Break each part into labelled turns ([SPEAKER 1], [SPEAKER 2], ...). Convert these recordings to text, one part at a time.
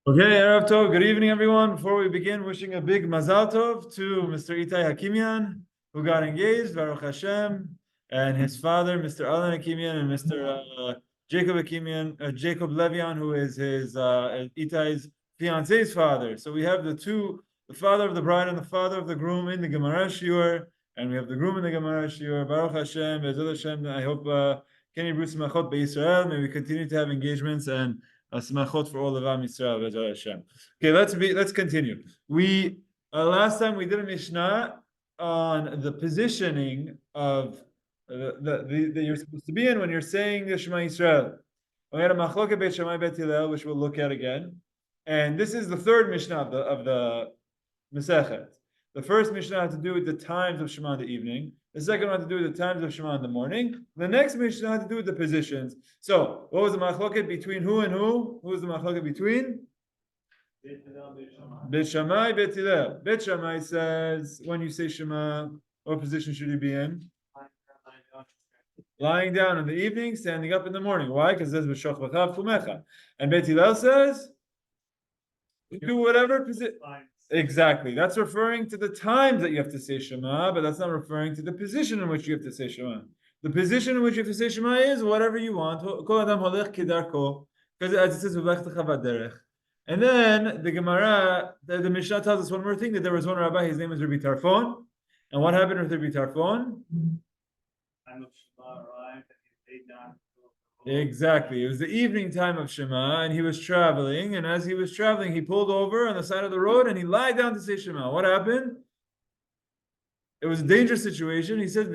[SPEAKER 1] Okay, Erev Tov, good evening, everyone. Before we begin, wishing a big Mazal Tov to Mr. Itai Hakimian, who got engaged, Baruch Hashem, and his father, Mr. Alan Hakimian, and Mr. Jacob Hakimian, Jacob Levian, who is his Itai's fiance's father. So we have the father of the bride and the father of the groom in the Gemara shiur, and we have the groom in the Gemara shiur. Baruch Hashem, Bezod Hashem. I hope Kenny Bruce Machot Be'Yisrael. May we continue to have engagements and smachot for all of Am Yisrael, Bezod Hashem. Okay, let's continue. We last time we did a Mishnah on the positioning of that you're supposed to be in when you're saying the Shema Yisrael. We had a machloket Beit Shammai Beit Hillel, which we'll look at again, and this is the third Mishnah of the Masechet. The first Mishnah had to do with the times of Shema in the evening. The second one had to do with the times of Shema in the morning. The next Mishnah had to do with the positions. So, what was the machloket between who and who? Who was the machloket between? Beit Shammai, Beit Hillel. Beit Shammai says, when you say Shema, what position should you be in? Lying down in the evening, standing up in the morning. Why? Because it says B'shoch v'chav kumecha. And Beit Hillel says, do whatever position. Exactly. That's referring to the times that you have to say Shema, but that's not referring to the position in which you have to say Shema. The position in which you have to say Shema is whatever you want. Because as it says, and then the Gemara, the Mishnah tells us one more thing, that there was one rabbi, his name is Rabbi Tarfon. And what happened with Rabbi Tarfon? Exactly. It was the evening time of Shema, and he was traveling. And as he was traveling, he pulled over on the side of the road and he lied down to say Shema. What happened? It was a dangerous situation. He said, I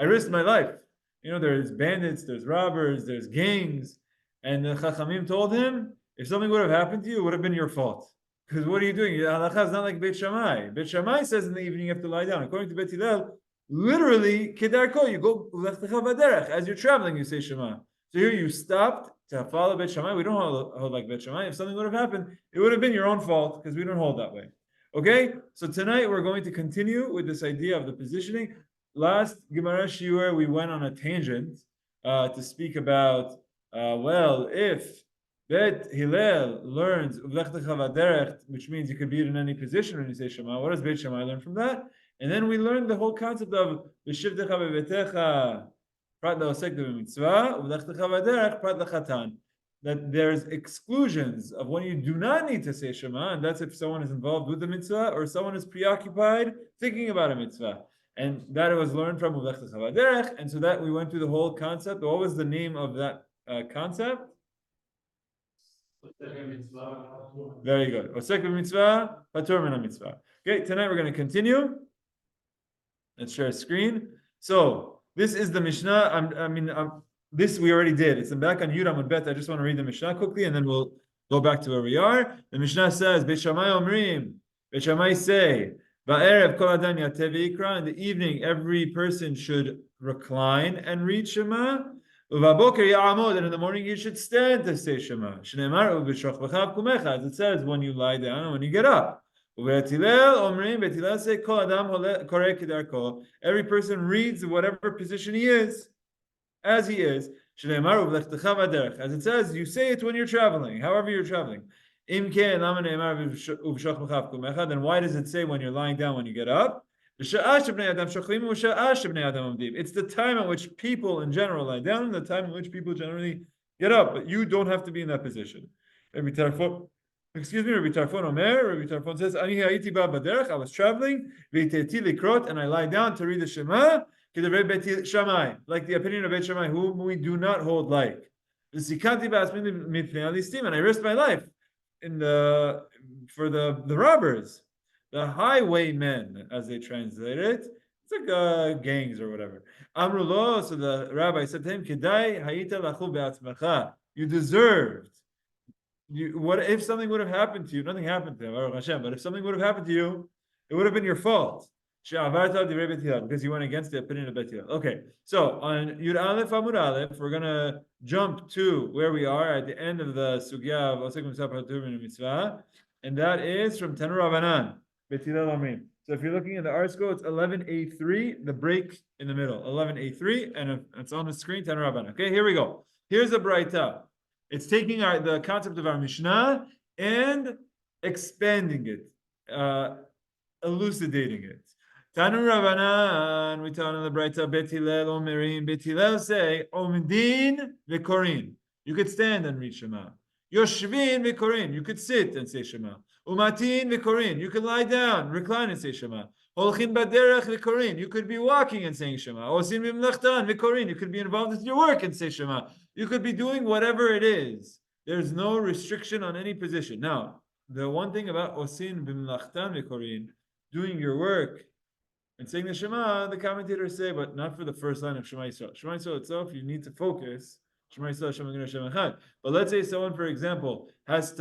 [SPEAKER 1] risked my life. You know, there's bandits, there's robbers, there's gangs. And the Chachamim told him, if something would have happened to you, it would have been your fault. Because what are you doing? Halacha is not like Beit Shammai. Beit Shammai says in the evening you have to lie down. According to Beit Hillel, literally, kedarko, you go as you're traveling, you say Shema. So here you stopped to follow Beit Shammai. We don't hold like Beit Shammai. If something would have happened, it would have been your own fault because we don't hold that way. Okay, so tonight we're going to continue with this idea of the positioning. Last Gemara shiur we went on a tangent to speak about if Beit Hillel learns which means you could be in any position when you say Shema. What does Beit Shammai learn from that? And then we learned the whole concept of V'shivtecha bebetecha prat la'osek b'mitzvah u'v'lechtecha v'derech prat la'chatan. That there's exclusions of when you do not need to say Shema, and that's if someone is involved with the mitzvah or someone is preoccupied thinking about a mitzvah. And that was learned from u'v'lechtecha v'derech. And so that we went through the whole concept. What was the name of that concept? Very good. Osek b'mitzvah, patur min mitzvah. Okay, tonight we're going to continue. Let's share a screen. So this is the Mishnah. This we already did. It's back on Yud Amud Bet. I just want to read the Mishnah quickly, and then we'll go back to where we are. The Mishnah says, Beit Shammai omrim. Beit Shammai say, Ba'erev kol adam yateh v'yikra. In the evening, every person should recline and read Shema. Uvaboker ya'amod. And in the morning, you should stand to say Shema. Shneimar u'b'shoch v'chav kumecha. As it says, when you lie down and when you get up. Beit Hillel say, Kol adam koreh kedarko. Every person reads whatever position he is, as he is. As it says, you say it when you're traveling, however you're traveling. Then why does it say when you're lying down, when you get up? It's the time at which people in general lie down and the time at which people generally get up, but you don't have to be in that position. Excuse me, Rabbi Tarfon Omer. Rabbi Tarfon says, I was traveling, and I lie down to read the Shema, Beit Shammai, like the opinion of Beit Shammai, whom we do not hold like. And I risked my life for the robbers, the highwaymen, as they translate it. It's like gangs or whatever. Amrulo, so the rabbi said to him, you deserved. What if something would have happened to you? Nothing happened to him, Baruch Hashem, but if something would have happened to you, it would have been your fault. Because you went against the opinion of Beit Hillel. Okay, so on Yud Aleph Amud Aleph, we're going to jump to where we are at the end of the Sugya of Osek Mitzvah, and that is from Tanu Rabbanan, Beit Hillel Amrim. So if you're looking at the article, it's 11A3, the break in the middle, 11A3, and it's on the screen, Tanu Rabbanan. Okay, here we go. Here's a Braita. It's taking the concept of our Mishnah and expanding it, elucidating it. Tanu Rabbanan, we tell in the Berachot Beit Hillel, Omerim, Beit Hillel say, Omdin v'korin. You could stand and read Shema. Yoshvin v'korin. You could sit and say Shema. Umatin v'korin. You could lie down, recline and say Shema. Holchin baderech v'korin. You could be walking and saying Shema. Osin v'mlachtan v'korin. You could be involved with your work and say Shema. You could be doing whatever it is. There's no restriction on any position. Now, the one thing about Osin v'mlachtan v'korin, doing your work and saying the Shema, the commentators say, but not for the first line of Shema Yisrael. Shema Yisrael itself, you need to focus. Shema Yisrael, Shema Yisrael, Shema Echad. But let's say someone, for example, is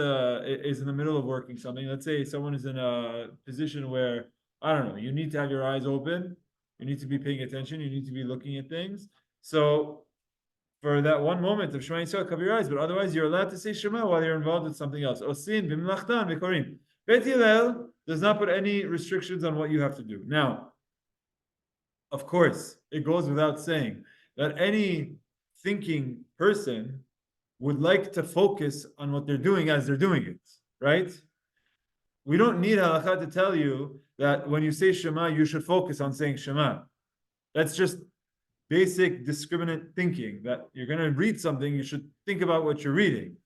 [SPEAKER 1] in the middle of working something. Let's say someone is in a position where, I don't know, you need to have your eyes open. You need to be paying attention. You need to be looking at things. So for that one moment of Shema Yisrael, cover your eyes. But otherwise, you're allowed to say Shema while you're involved with something else. Osin, b'mlachtan, v'korim. Beit Hillel does not put any restrictions on what you have to do. Now, of course, it goes without saying that any thinking person would like to focus on what they're doing as they're doing it, right? We don't need Halacha to tell you that when you say Shema, you should focus on saying Shema. That's just basic discriminant thinking, that you're going to read something, you should think about what you're reading.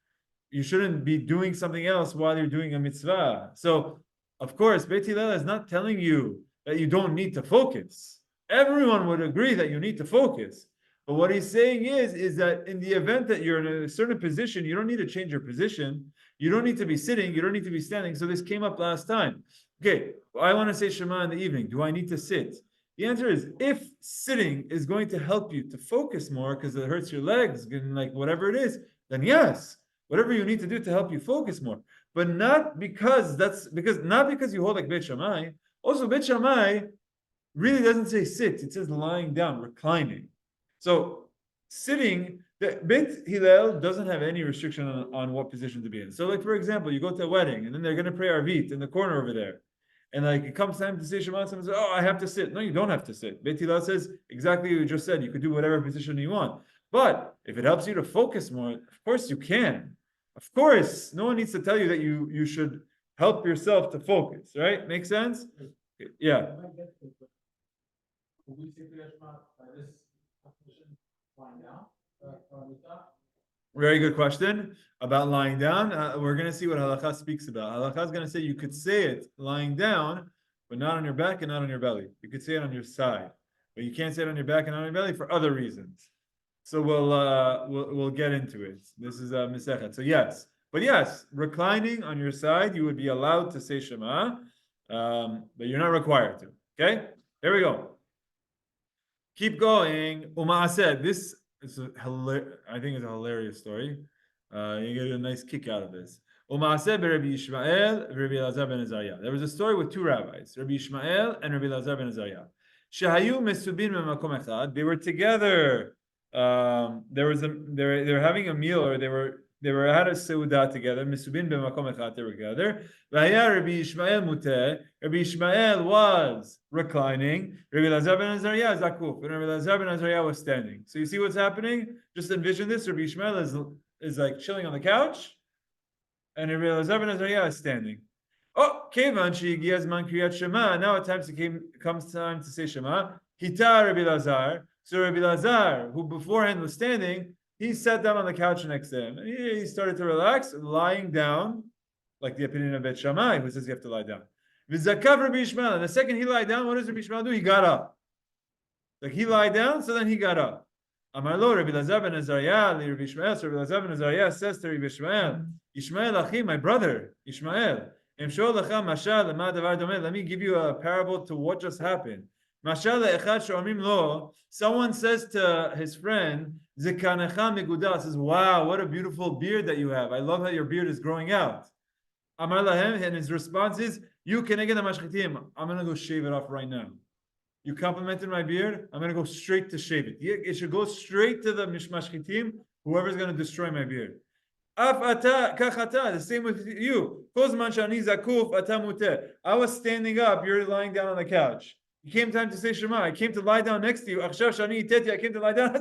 [SPEAKER 1] You shouldn't be doing something else while you're doing a mitzvah. So, of course, Beit Hillel is not telling you that you don't need to focus. Everyone would agree that you need to focus. But what he's saying is that in the event that you're in a certain position, you don't need to change your position. You don't need to be sitting. You don't need to be standing. So this came up last time. Okay, I want to say Shema in the evening. Do I need to sit? The answer is, if sitting is going to help you to focus more because it hurts your legs and like whatever it is, then yes, whatever you need to do to help you focus more. But not because you hold like Beit Shammai. Also, Beit Shammai really doesn't say sit, it says lying down, reclining. So sitting, the Beit Hillel doesn't have any restriction on what position to be in. So like, for example, you go to a wedding and then they're going to pray Arvit in the corner over there. And like it comes time to say Shema, someone says, oh, I have to sit. No, you don't have to sit. Beit Hillel says exactly what you just said. You could do whatever position you want. But if it helps you to focus more, of course you can. Of course, no one needs to tell you that you should help yourself to focus, right? Make sense? Yeah.
[SPEAKER 2] Will we say Kriyat Shema by this position lying down?
[SPEAKER 1] Very good question about lying down. We're going to see what Halacha speaks about. Halacha is going to say you could say it lying down, but not on your back and not on your belly. You could say it on your side, but you can't say it on your back and on your belly for other reasons. So we'll get into it. This is a Masechet. So yes, but yes, reclining on your side, you would be allowed to say Shema, but you're not required to. Okay, here we go. Keep going. Umaaseh. This is I think it's a hilarious story. You get a nice kick out of this. Umaaseh Rabbi Yishmael, Rabbi Elazar ben Azaryah. There was a story with two rabbis, Rabbi Yishmael and Rabbi Elazar ben Azaryah. Shehayu mesubin b'makom echad. They were together. They were having a meal, or they were had a seudah together. Mesubin b'makom echad. They were together. V'haya Rabbi Yishmael muteh. Rabbi Yishmael was reclining. Rabbi Elazar ben Azaryah zakuf, and Rabbi Elazar ben Azaryah was standing. So you see what's happening? Just envision this. Rabbi Yishmael is like chilling on the couch, and Rabbi Elazar ben Azaryah is standing. Oh, kevan she'igiyaz man kriyat Shema. Now at times comes time to say Shema. Hita Rabbi Elazar. So Rabbi Elazar, who beforehand was standing, he sat down on the couch next to him, and he started to relax, lying down, like the opinion of Beit Shammai, who says you have to lie down. V'zakav Rabbi Yishmael. And the second he lied down, what does Rabbi Yishmael do? He got up. Like he lied down, so then he got up. Amar lo Rabbi Elazar ben Azaryah li Rabbi Yishmael. So Rabbi Elazar ben Azaryah says to Rabbi Yishmael, Yishmael achi, my brother, Yishmael. Let me give you a parable to what just happened. Someone says to his friend, says, wow, what a beautiful beard that you have. I love how your beard is growing out. And his response is, I'm going to go shave it off right now. You complimented my beard, I'm going to go straight to shave it. It should go straight to the mashchitim, whoever's going to destroy my beard. The same with you. I was standing up, you're lying down on the couch. You came time to say Shema. I came to lie down next to you. I came to lie down.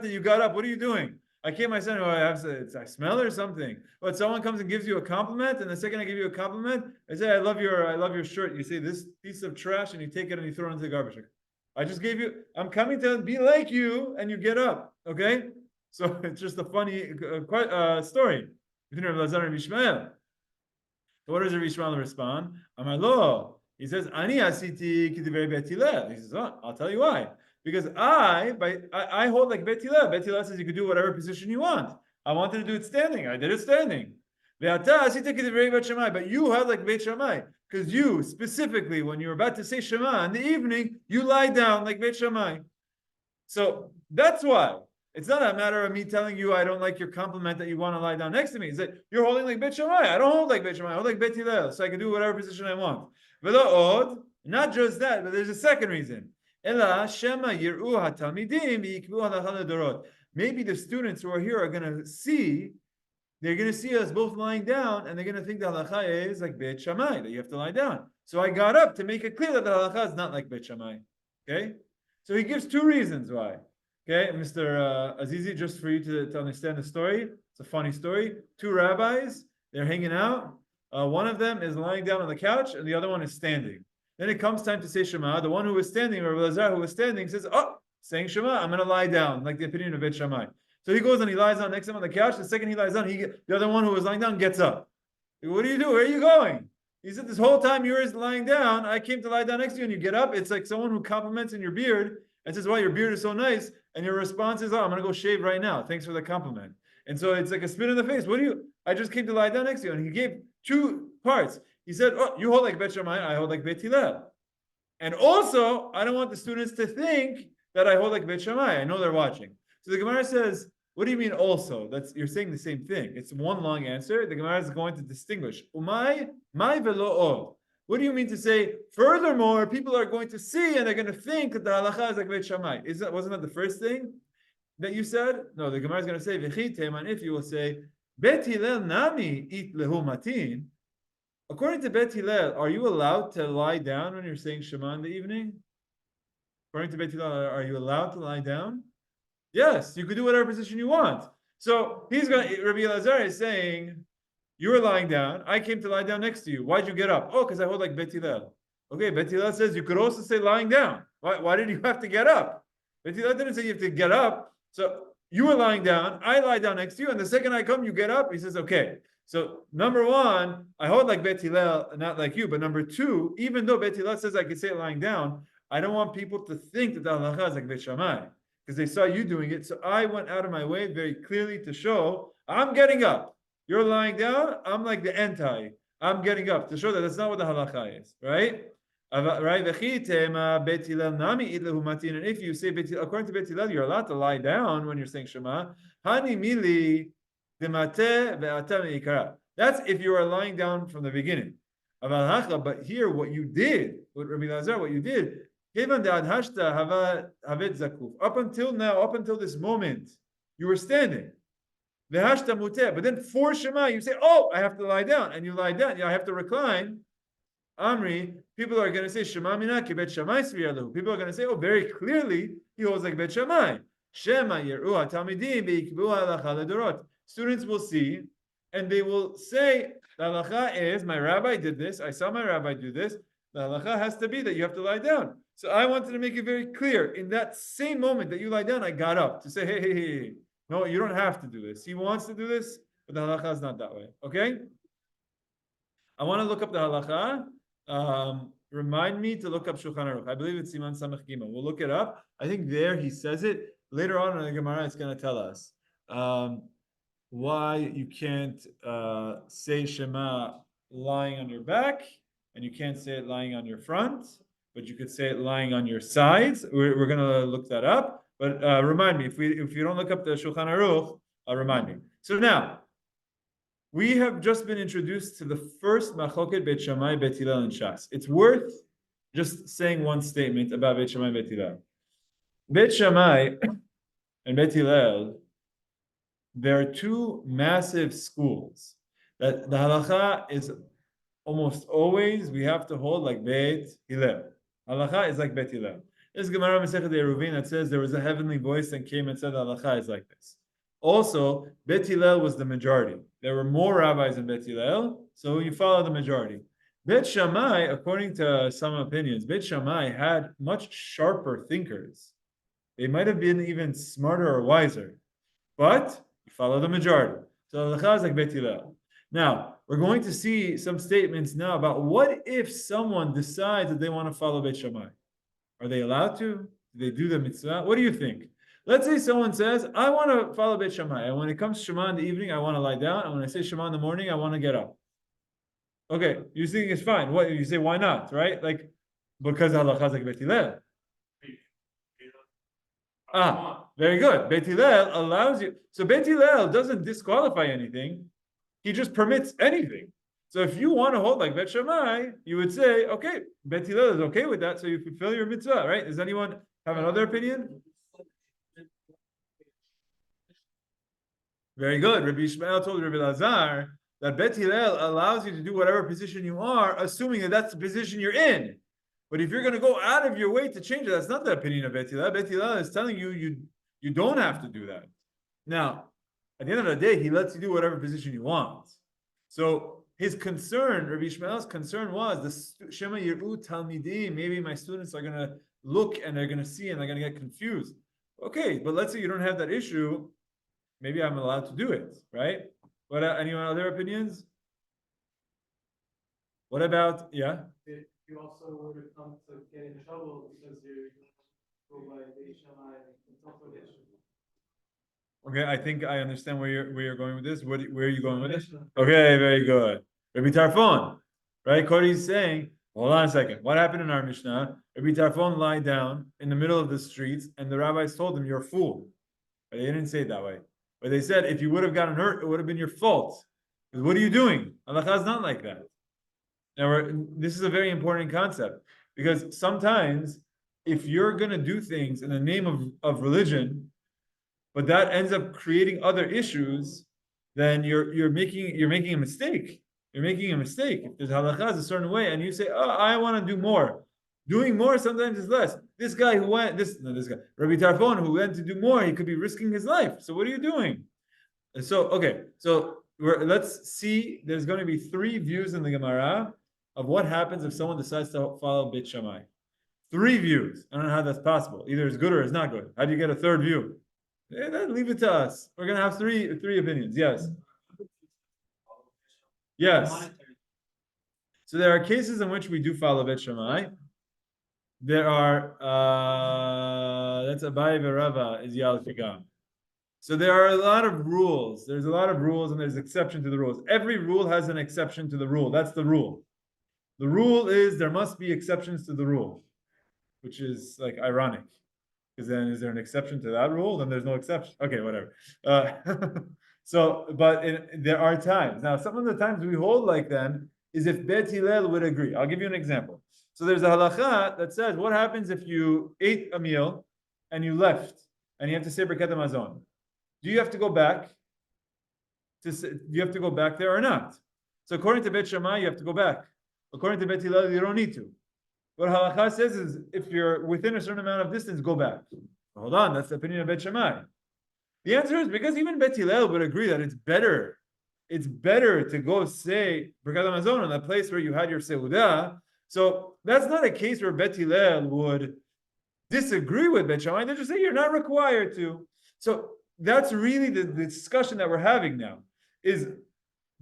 [SPEAKER 1] You got up. What are you doing? I came my son, I smell or something. But someone comes and gives you a compliment, and the second I give you a compliment, I say, I love your shirt. You say this piece of trash, and you take it and you throw it into the garbage. I just gave you, I'm coming to be like you, and you get up. Okay? So it's just a funny story between Elazar and Yishmael. So what does Yishmael respond? Amalo. He says, Ani asiti k'divrei Beit Hillel. He says, oh, I'll tell you why. Because I hold like Beit Hillel. Beit Hillel says you can do whatever position you want. I wanted to do it standing. I did it standing. But you held like Beit Shammai. Because you, specifically, when you're about to say Shema in the evening, you lie down like Beit Shammai. So that's why. It's not a matter of me telling you I don't like your compliment that you want to lie down next to me. It's that you're holding like Beit Shammai. I don't hold like Beit Shammai. I hold like Beit Hillel, so I can do whatever position I want. Not just that, but there's a second reason. Maybe the students who are here are going to see, they're going to see us both lying down, and they're going to think the halacha is like Beit Shammai, that you have to lie down. So I got up to make it clear that the halacha is not like Beit Shammai. Okay? So he gives two reasons why. Okay, Mr. Azizi, just for you to understand the story, it's a funny story. Two rabbis, they're hanging out. One of them is lying down on the couch, and the other one is standing. Then it comes time to say Shema. The one who was standing, or Elazar who was standing, says, oh, saying Shema, I'm going to lie down, like the opinion of Beit Shammai. So he goes and he lies down next to him on the couch. The second he lies down, the other one who was lying down gets up. What do you do? Where are you going? He said, this whole time you were lying down, I came to lie down next to you, and you get up. It's like someone who compliments in your beard and says, well, your beard is so nice. And your response is, oh, I'm going to go shave right now. Thanks for the compliment. And so it's like a spit in the face. I just came to lie down next to you. And he gave two parts. He said, oh, you hold like Beit Shammai, I hold like Beit Hillel. And also, I don't want the students to think that I hold like Beit Shammai. I know they're watching. So the Gemara says, what do you mean also? You're saying the same thing. It's one long answer. The Gemara is going to distinguish. Umay, mai velo od. What do you mean to say, furthermore, people are going to see and they're going to think that the halacha is like Beit Shammai? Wasn't that the first thing that you said? No, the Gemara is going to say, V'chitem, and if you will say, Beit Hillel nami it lehu matin. According to Beit Hillel, are you allowed to lie down when you're saying Shema in the evening? According to Beit Hillel, are you allowed to lie down? Yes, you could do whatever position you want. So Rabbi Elazar is saying, you were lying down. I came to lie down next to you. Why'd you get up? Oh, because I hold like Beit Hillel. Okay, Beit Hillel says you could also say lying down. Why did you have to get up? Beit Hillel didn't say you have to get up. So you were lying down. I lie down next to you. And the second I come, you get up. He says, okay. So number one, I hold like Beit Hillel, not like you. But number two, even though Beit Hillel says I can say it lying down, I don't want people to think that the halacha is like Beit Shammai, because they saw you doing it. So I went out of my way very clearly to show I'm getting up. You're lying down. I'm like the anti. I'm getting up to show that that's not what the halacha is, right? Right? And if you say according to Beit Hillel, you're allowed to lie down when you're saying Shema. Hani mili demate ve'ata me'ikara. That's if you are lying down from the beginning. But here, what you did, with Rabbi Elazar, what you did, up until now, up until this moment, you were standing. But then for Shema, you say, oh, I have to lie down. And you lie down. I have to recline. Amri, people are going to say, Shema mina ki Bet Shammai sviyalahu. People are going to say, oh, very clearly, he holds like Bet Shammai. Shema yeru ha-talmidim ve'ikbu halacha ledorot. Students will see, and they will say, the halacha is, my rabbi did this, I saw my rabbi do this, the halacha has to be that you have to lie down. So I wanted to make it very clear, in that same moment that you lie down, I got up to say, hey. No, you don't have to do this. He wants to do this, but the halacha is not that way. Okay? I want to look up the halacha. Remind me to look up Shulchan Aruch. I believe it's Siman Samech Gimel. We'll look it up. I think there he says it. Later on in the Gemara, it's going to tell us why you can't say Shema lying on your back, and you can't say it lying on your front, but you could say it lying on your sides. We're going to look that up. But remind me, if you don't look up the Shulchan Aruch, remind me. So now, we have just been introduced to the first Machoket Beit Shammai, Beit Hillel, and Shas. It's worth just saying one statement about Beit Shammai, Beit Hillel. Beit Shammai and Beit Hillel, there are two massive schools that the halacha is almost always we have to hold like Beit Hillel. Halacha is like Beit Hillel. There's Gemara Masechet Eruvin that says there was a heavenly voice that came and said halacha is like this. Also, Beit Hillel was the majority. There were more rabbis in Beit Hillel, so you follow the majority. Beit Shammai, according to some opinions, Beit Shammai had much sharper thinkers. They might have been even smarter or wiser, but you follow the majority. So Halacha is like Beit Hillel. Now, we're going to see some statements now about what if someone decides that they want to follow Beit Shammai. Are they allowed to? Do they do the mitzvah? What do you think? Let's say someone says, I want to follow Beit Shammai, and when it comes to Shema in the evening, I want to lie down, and when I say Shema in the morning, I want to get up. Okay, you think it's fine. What you say, why not? Right? Like, because Halacha is like Beit Hillel. Very good. Beit Hillel allows you. So Beit Hillel doesn't disqualify anything. He just permits anything. So if you want to hold like Beit Shammai, you would say, okay, Beit Hillel is okay with that, so you fulfill your mitzvah, right? Does anyone have another opinion? Very good. Rabbi Yishmael told Rabbi Elazar that Beit Hillel allows you to do whatever position you are, assuming that that's the position you're in. But if you're going to go out of your way to change it, that's not the opinion of Beit Hillel. Beit Hillel is telling you, you don't have to do that. Now, at the end of the day, he lets you do whatever position you want. So his concern, Rabbi Yishmael's concern was the Shema Yiru Talmidim. Maybe my students are going to look and they're going to see and they're going to get confused. Okay, but let's say you don't have that issue. Maybe I'm allowed to do it, right? What anyone other opinions? What about
[SPEAKER 2] You also would come to get in trouble because you go by Beit Shammai. It's also an issue.
[SPEAKER 1] Okay, I think I understand where you're going with this. Where are you going with this? Okay, very good. Rabbi Tarfon, right? Cody's saying, hold on a second. What happened in our Mishnah? Rabbi Tarfon lied down in the middle of the streets, and the rabbis told him, "You're a fool." But they didn't say it that way. But they said, if you would have gotten hurt, it would have been your fault. Because what are you doing? Halacha is not like that. Now, this is a very important concept, because sometimes if you're going to do things in the name of religion, but that ends up creating other issues, then you're making a mistake. You're making a mistake. If there's halacha a certain way, and you say, "Oh, I want to do more." Doing more sometimes is less. This guy who went, Rabbi Tarfon who went to do more, he could be risking his life. So what are you doing? So let's see. There's going to be 3 views in the Gemara of what happens if someone decides to follow Beit Shammai. 3 views. I don't know how that's possible. Either it's good or it's not good. How do you get a 3rd view? Leave it to us. We're going to have three opinions. Yes. Yes. So there are cases in which we do follow Beit Shammai. There are that's Abaye Verava is Yal Shigam. So there are a lot of rules. There's a lot of rules and there's exception to the rules. Every rule has an exception to the rule. That's the rule. The rule is there must be exceptions to the rule, which is like ironic. Because then is there an exception to that rule? Then there's no exception. Okay, whatever. There are times. Now, some of the times we hold like them is if Beit Hillel would agree. I'll give you an example. So there's a halacha that says, what happens if you ate a meal and you left and you have to say Berachot Hamazon? Do you have to go back? Do you have to go back there or not? So according to Beit Shammai, you have to go back. According to Beit Hillel, you don't need to. What halacha says is, if you're within a certain amount of distance, go back. Hold on, that's the opinion of Beit Shammai. The answer is because even Beit Hillel would agree that it's better. It's better to go say Berachot Hamazon in that place where you had your seudah. So that's not a case where Beit Hillel would disagree with Beit Shammai. They just say you're not required to. So that's really the discussion that we're having now. Is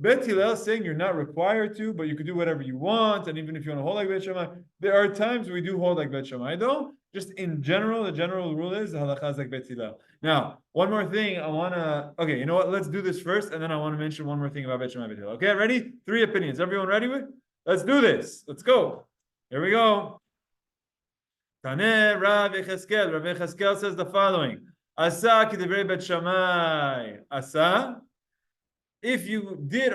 [SPEAKER 1] Beit Hillel saying you're not required to, but you could do whatever you want, and even if you want to hold like Beit Shammai, there are times we do hold like Beit Shammai, though. Just in general, the general rule is the halacha is like Beit Hillel. Now, one more thing I want to. Okay, you know what? Let's do this first, and then I want to mention one more thing about Beit Shammai, Beit Hillel. Okay, ready? 3 opinions. Everyone ready with? Let's do this. Let's go. Here we go. Taneh Rav Yecheskel. Rav Yecheskel says the following: Asa kidivrei Beit Shammai. Asa. If you did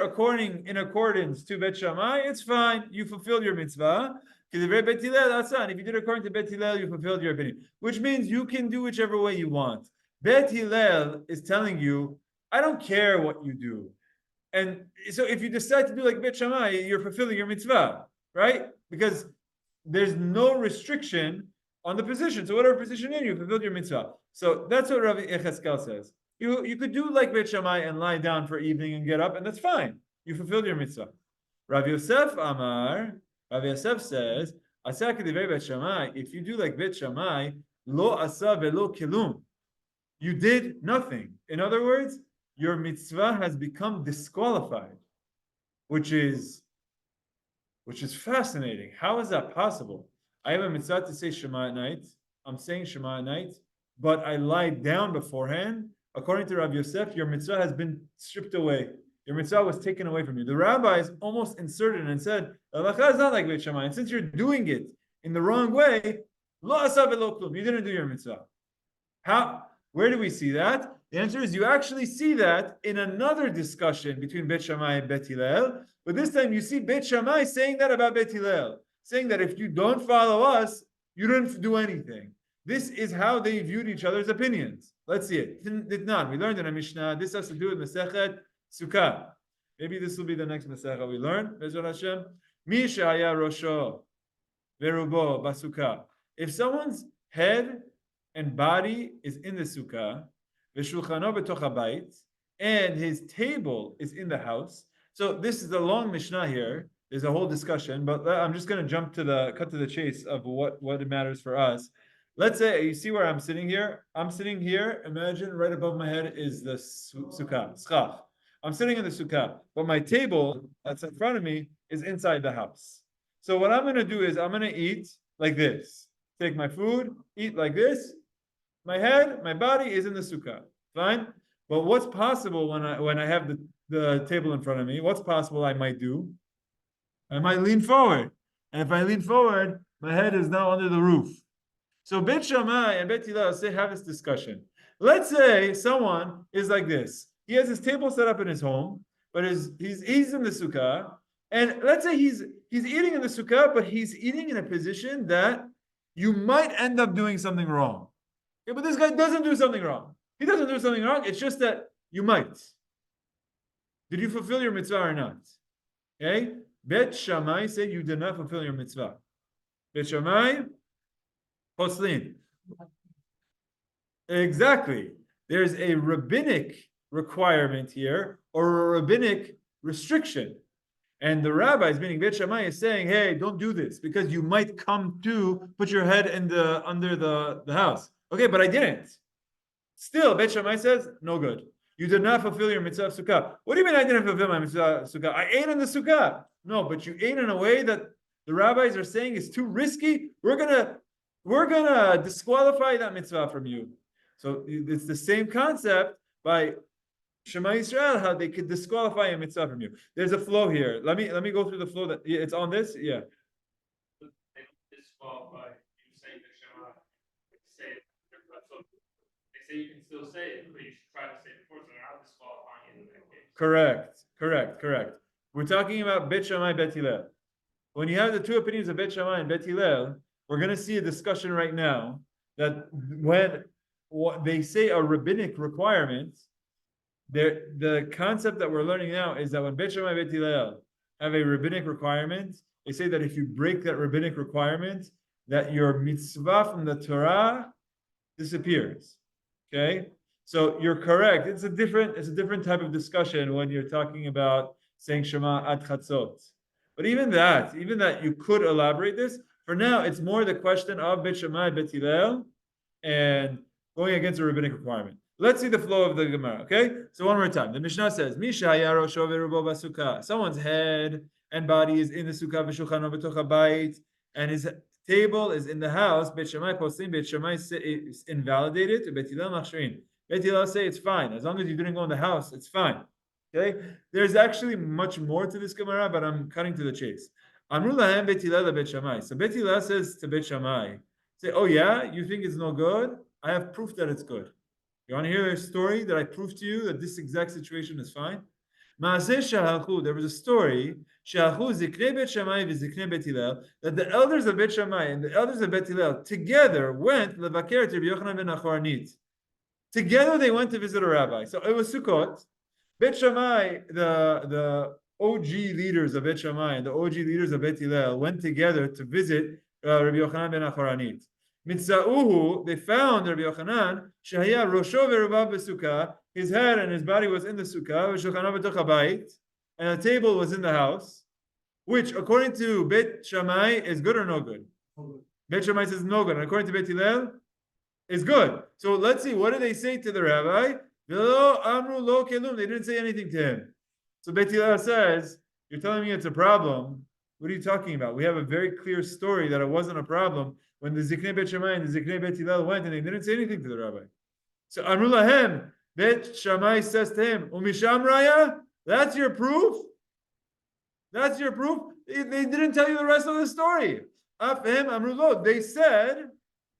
[SPEAKER 1] in accordance to Beit Shammai, it's fine. You fulfilled your mitzvah. Kidivrei Beit Hillel Asa. And if you did according to Beit Hillel, you fulfilled your opinion. Which means you can do whichever way you want. Beit Hillel is telling you, I don't care what you do. And so if you decide to do like Beit Shammai, you're fulfilling your mitzvah, right? Because there's no restriction on the position. So whatever position you're in, you fulfilled your mitzvah. So that's what Rabbi Yecheskel says. You could do like Beit Shammai and lie down for evening and get up, and that's fine. You fulfilled your mitzvah. Rav Yosef Amar, Rav Yosef says, Beit Shammai, if you do like Beit Shammai, lo asa velo kilum, you did nothing. In other words, your mitzvah has become disqualified, which is fascinating. How is that possible? I have a mitzvah to say Shema at night. I'm saying Shema at night, but I lie down beforehand. According to Rav Yosef, your mitzvah has been stripped away. Your mitzvah was taken away from you. The rabbis almost inserted and said, Halacha is not like Beit Shammai. And since you're doing it in the wrong way, lo asa velo klum, you didn't do your mitzvah. How? Where do we see that? The answer is you actually see that in another discussion between Beit Shammai and Beit Hillel. But this time you see Beit Shammai saying that about Beit Hillel, saying that if you don't follow us, you didn't do anything. This is how they viewed each other's opinions. Let's see it. Did not. We learned in a Mishnah. This has to do with Masechet Sukkah. Maybe this will be the next Masechet we learn. Bezrat Hashem. Mi she'aya rosho verubo basukah. If someone's head and body is in the sukkah, v'shulchano b'toch habayit, and his table is in the house. So this is a long Mishnah here. There's a whole discussion, but I'm just going to cut to the chase of what it matters for us. Let's say you see where I'm sitting here. I'm sitting here. Imagine right above my head is the sukkah, schach. I'm sitting in the sukkah, but my table that's in front of me is inside the house. So what I'm going to do is I'm going to eat like this. Take my food, eat like this. My head, my body is in the sukkah. Fine. But what's possible when I have the table in front of me? What's possible I might do? I might lean forward. And if I lean forward, my head is now under the roof. So Beit Shammai and Beit Hillel have this discussion. Let's say someone is like this. He has his table set up in his home, but he's in the sukkah. And let's say he's eating in the sukkah, but he's eating in a position that you might end up doing something wrong. Okay, but this guy doesn't do something wrong. He doesn't do something wrong. It's just that you might. Did you fulfill your mitzvah or not? Okay? Beit Shammai said you did not fulfill your mitzvah. Beit Shammai, poslin. Exactly. There's a rabbinic requirement here or a rabbinic restriction. And the rabbis, meaning Beit Shammai, is saying, hey, don't do this because you might come to put your head under the house. Okay, but I didn't. Still, Beit Shammai says, no good. You did not fulfill your mitzvah of sukkah. What do you mean I didn't fulfill my mitzvah of sukkah? I ate in the sukkah. No, but you ate in a way that the rabbis are saying is too risky. We're gonna disqualify that mitzvah from you. So it's the same concept by Shema Yisrael, how they could disqualify a mitzvah from you. There's a flow here. Let me go through the flow that it's on this. Yeah.
[SPEAKER 2] They disqualify you saying the Shema. Say it. They say you can still say it, but you should try to say it before, so they're not disqualifying it in that case.
[SPEAKER 1] Correct. We're talking about Beit Shammai, Beit Hillel. When you have the two opinions of Beit Shammai and Beit Hillel, we're going to see a discussion right now that when what they say a rabbinic requirement, the concept that we're learning now is that when Beit Shammai and Beit Hillel have a rabbinic requirement, they say that if you break that rabbinic requirement, that your mitzvah from the Torah disappears. Okay, so you're correct. It's a different type of discussion when you're talking about saying Shema ad chatzot. But even that you could elaborate this. For now, it's more the question of Beit Shammai, Beit Hillel, and going against a rabbinic requirement. Let's see the flow of the Gemara. Okay, so one more time. The Mishnah says, someone's head and body is in the sukkah v'shulchano b'toch habayit, and his table is in the house. Beit Shammai poslim. Beit Shammai is invalidated. Beit Hillel machshirin. Beit Hillel say it's fine as long as you didn't go in the house. It's fine. Okay. There's actually much more to this Gemara, but I'm cutting to the chase. Amru lahem Beit Hillel Beit Shammai. So Beit Hillel says to Beit Shammai, say, oh yeah, you think it's no good? I have proof that it's good. You want to hear a story that I proved to you that this exact situation is fine? There was a story that the elders of Beit Shammai and the elders of Beit Hillel together went levaker to R Yochanan Ben HaHoranit. Together they went to visit a rabbi. So it was Sukkot. Beit Shammai, the OG leaders of Beit Shammai and the OG leaders of Beit Hillel went together to visit Rabbi Yochanan Ben HaHoranit. Mitzauhu, they found Rabbi Yochanan, Shahaya Rosho Verubav Besukkah. his head and his body was in the sukkah, and a table was in the house, which according to Beit Shammai is good or no good? Beit Shammai says no good, and according to Beit Hillel is good. So let's see, what did they say to the rabbi? They didn't say anything to him. So Beit Hillel says, you're telling me it's a problem. What are you talking about? We have a very clear story that it wasn't a problem when the Ziknei Beit Shammai and the Ziknei Beit Hillel went and they didn't say anything to the rabbi. So Amru Lahem, Beit Shammai says to him, Umisham Raya, that's your proof? That's your proof? They didn't tell you the rest of the story. Afhem Amru Lo, they said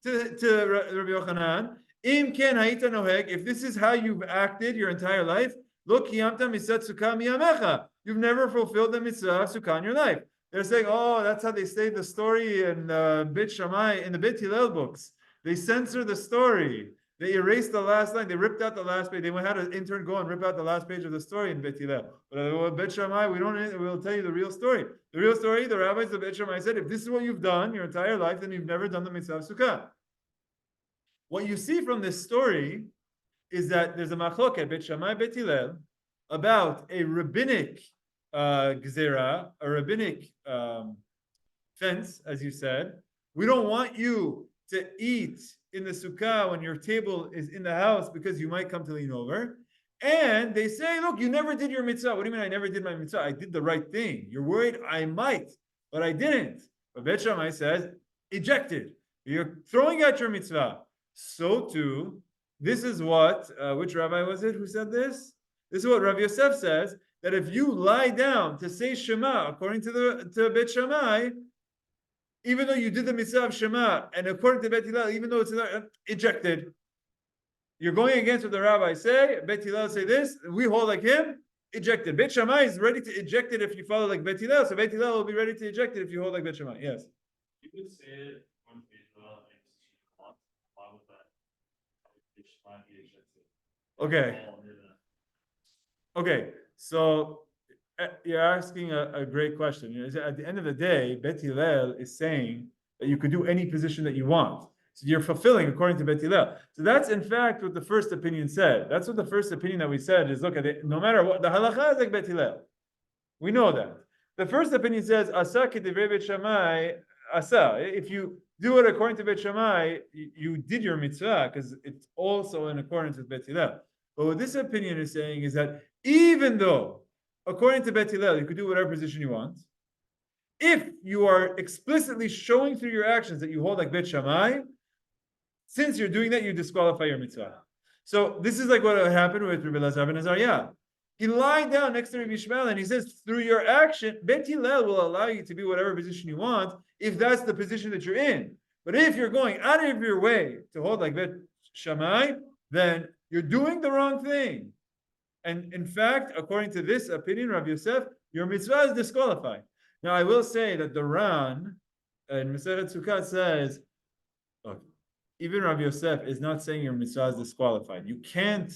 [SPEAKER 1] to Rabbi Yochanan, Im ken haita noheg, if this is how you've acted your entire life, lo kiyamta mitzvah sukkah miyamecha. You've never fulfilled the mitzvah of sukkah in your life. They're saying, oh, that's how they say the story in Beit Shammai, in the Beit Hillel books. They censor the story. They erased the last line. They ripped out the last page. They had an intern go and rip out the last page of the story in Beit Hillel. But Beit Shammai, we'll tell you the real story. The real story, the rabbis of Beit Shammai said, if this is what you've done your entire life, then you've never done the mitzvah of sukkah. What you see from this story is that there's a machloket, Beit Shammai, Beit Hillel, about a rabbinic gzera, a rabbinic fence, as you said. We don't want you to eat in the sukkah when your table is in the house because you might come to lean over. And they say, look, you never did your mitzvah. What do you mean I never did my mitzvah? I did the right thing. You're worried I might, but I didn't. But Beit Shammai says, ejected. You're throwing out your mitzvah. So too, this is what, which rabbi was it who said this? This is what Rav Yosef says, that if you lie down to say Shema, according to Beit Shammai, even though you did the mitzvah of Shema, and according to Beit Hillel, even though it's ejected, you're going against what the rabbis say. Beit Hillel say this, we hold like him, ejected. Beit Shammai is ready to eject it if you follow like Beit Hillel, so Beit Hillel will be ready to eject it if you hold like Beit Shammai. Yes?
[SPEAKER 2] You could say it on Beit Hillel, why would that? Beit Shammai be ejected?
[SPEAKER 1] Okay. Okay, so you're asking a great question. At the end of the day, Beit Hillel is saying that you could do any position that you want. So you're fulfilling according to Beit Hillel. So that's in fact what the first opinion said. That's what the first opinion that we said is, look at it, no matter what, the halacha is like Beit Hillel. We know that. The first opinion says, Asa k'divrei Beit Shammai, Asa. If you do it according to Beit Shammai, you did your mitzvah because it's also in accordance with Beit Hillel. But what this opinion is saying is that even though, according to Beit Hillel, you could do whatever position you want, if you are explicitly showing through your actions that you hold like Beit Shammai, since you're doing that, you disqualify your mitzvah. So this is like what happened with Rabbi Elazar ben Azaryah. He lied down next to Rabbi Yishmael and he says, through your action, Beit Hillel will allow you to be whatever position you want if that's the position that you're in. But if you're going out of your way to hold like Beit Shammai, then you're doing the wrong thing. And in fact, according to this opinion, Rav Yosef, your mitzvah is disqualified. Now, I will say that the Ran in Masechet Sukkot says, look, even Rav Yosef is not saying your mitzvah is disqualified. You can't,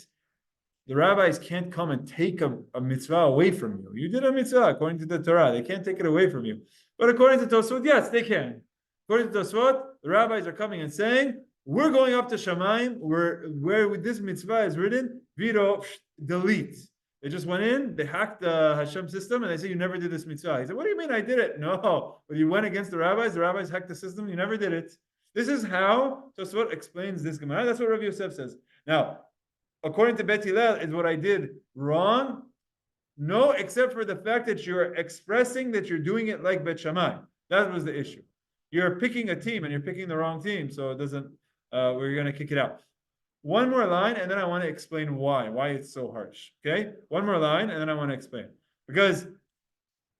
[SPEAKER 1] the rabbis can't come and take a mitzvah away from you. You did a mitzvah according to the Torah. They can't take it away from you. But according to Tosfot, yes, they can. According to Tosfot, the rabbis are coming and saying, we're going up to Shammai, where this mitzvah is written, Viro, delete. They just went in, they hacked the Hashem system, and they say, you never did this mitzvah. He said, what do you mean I did it? No, but you went against the rabbis hacked the system, you never did it. This is how Tosfot explains this Gemara. That's what Rav Yosef says. Now, according to Beit Hillel, is what I did wrong? No, except for the fact that you're expressing that you're doing it like Beit Shammai. That was the issue. You're picking a team, and you're picking the wrong team, so it doesn't, we're going to kick it out. One more line, and then I want to explain why it's so harsh. Okay? One more line, and then I want to explain. Because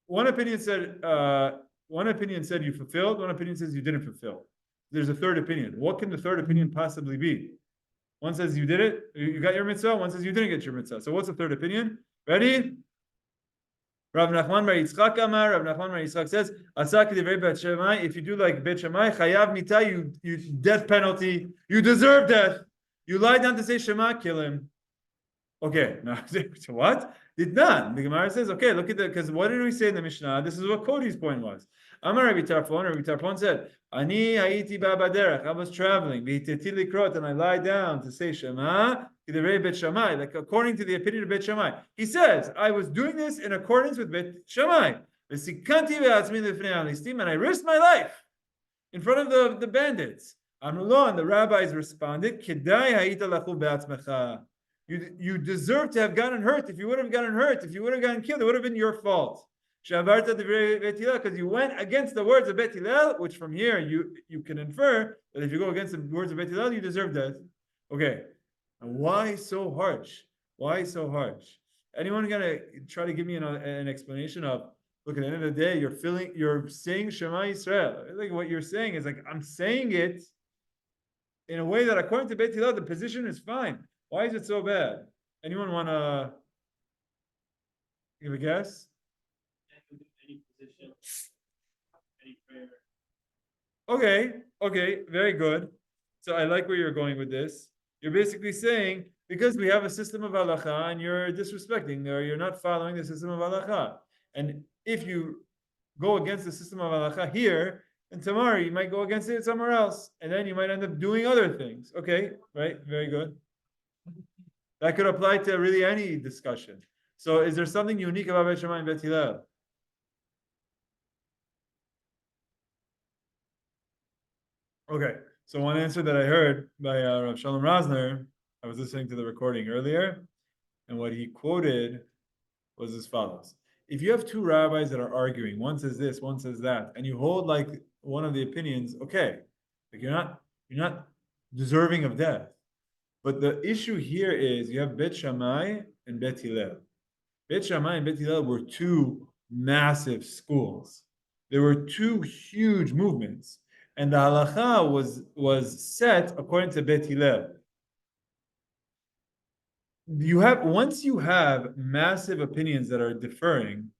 [SPEAKER 1] one opinion said you fulfilled, one opinion says you didn't fulfill. There's a third opinion. What can the third opinion possibly be? One says you did it, you got your mitzvah, one says you didn't get your mitzvah. So what's the third opinion? Ready? Rav Nachman Bar Yitzchak Amar, Rav Nachman Bar Yitzchak says, Asa k'divrei Beit Shammai, if you do like Beit Shammai, chayav mita, you death penalty, you deserve death. You lie down to say Shema, kill him. Okay, now what? Did not. The Gemara says, okay, look at that, because what did we say in the Mishnah? This is what Cody's point was. Amar Rabbi Tarfon said, Ani haiti babaderech, I was traveling, v'hiteti likrot, and I lie down to say Shema, k'divrei Beit Shammai, like according to the opinion of Beit Shammai. He says, I was doing this in accordance with Beit Shammai. V'sikanti ve'atzmi lefnei ha'listim, and I risked my life in front of the bandits. Amrulo, and the rabbis responded, Kedai ha'ita lachu be'atzmecha. You deserve to have gotten hurt. If you would have gotten hurt, if you would have gotten killed, it would have been your fault. Because you went against the words of Beit Hillel, which from here you can infer that if you go against the words of Beit Hillel, you deserve that. Okay. And why so harsh? Why so harsh? Anyone gonna try to give me an explanation of, look, at the end of the day, you're saying Shema Yisrael. Like what you're saying is like, I'm saying it in a way that according to Beit Hillel, the position is fine. Why is it so bad? Anyone want to give a guess?
[SPEAKER 2] Any position, any prayer.
[SPEAKER 1] Okay, very good. So I like where you're going with this. You're basically saying, because we have a system of halacha and you're disrespecting or you're not following the system of halacha. And if you go against the system of halacha here, and tomorrow you might go against it somewhere else. And then you might end up doing other things. Okay, right? Very good. That could apply to really any discussion. So is there something unique about Beit Shammai and Beit Hillel? Okay, so one answer that I heard by Rav Shalom Rosner, I was listening to the recording earlier, and what he quoted was as follows. If you have two rabbis that are arguing, one says this, one says that, and you hold like one of the opinions, okay, like you're not deserving of death. But the issue here is you have Beit Shammai and Beit Hillel. Beit Shammai and Beit Hillel were two massive schools. There were two huge movements. And the halacha was set according to Beit Hillel. Once you have massive opinions that are differing,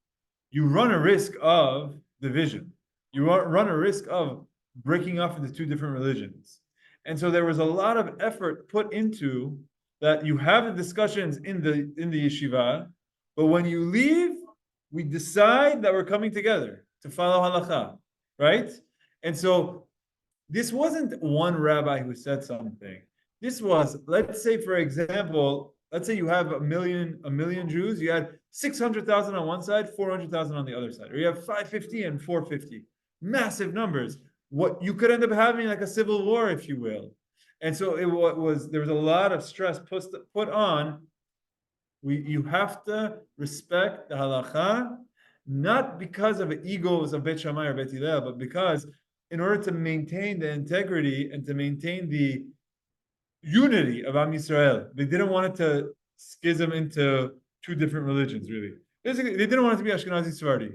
[SPEAKER 1] you run a risk of division. You run a risk of breaking off into two different religions. And so there was a lot of effort put into that. You have the discussions in the yeshiva, but when you leave, we decide that we're coming together to follow halacha, right? And so this wasn't one rabbi who said something. This was, let's say, for example, let's say you have a million Jews. You had 600,000 on one side, 400,000 on the other side, or you have 550 and 450, massive numbers. What you could end up having like a civil war, if you will. And so there was a lot of stress put on. You have to respect the halacha, not because of the egos of Beit Shammai or Beit Hillel, but because in order to maintain the integrity and to maintain the unity of Am Yisrael, they didn't want it to schism into two different religions, really. Basically, they didn't want it to be Ashkenazi Sephardi.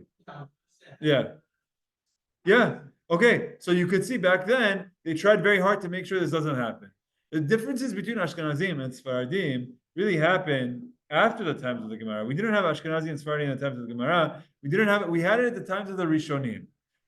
[SPEAKER 1] Yeah. Okay, so you could see back then, they tried very hard to make sure this doesn't happen. The differences between Ashkenazim and Sephardim really happened after the times of the Gemara. We didn't have Ashkenazi and Sephardi in the times of the Gemara. We had it at the times of the Rishonim.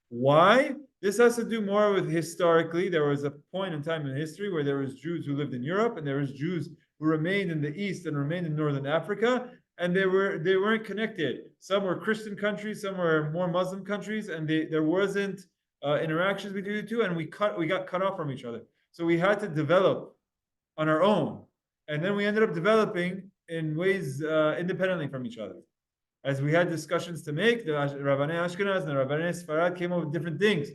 [SPEAKER 1] Why? This has to do more with historically. There was a point in time in history where there was Jews who lived in Europe, and there was Jews who remained in the East and remained in Northern Africa, and they weren't connected. Some were Christian countries, some were more Muslim countries, and there wasn't interactions between the two, and we got cut off from each other. So we had to develop on our own, and then we ended up developing in ways independently from each other. As we had discussions to make, the Rabbanei Ashkenaz and the Rabbanei Sfarad came up with different things.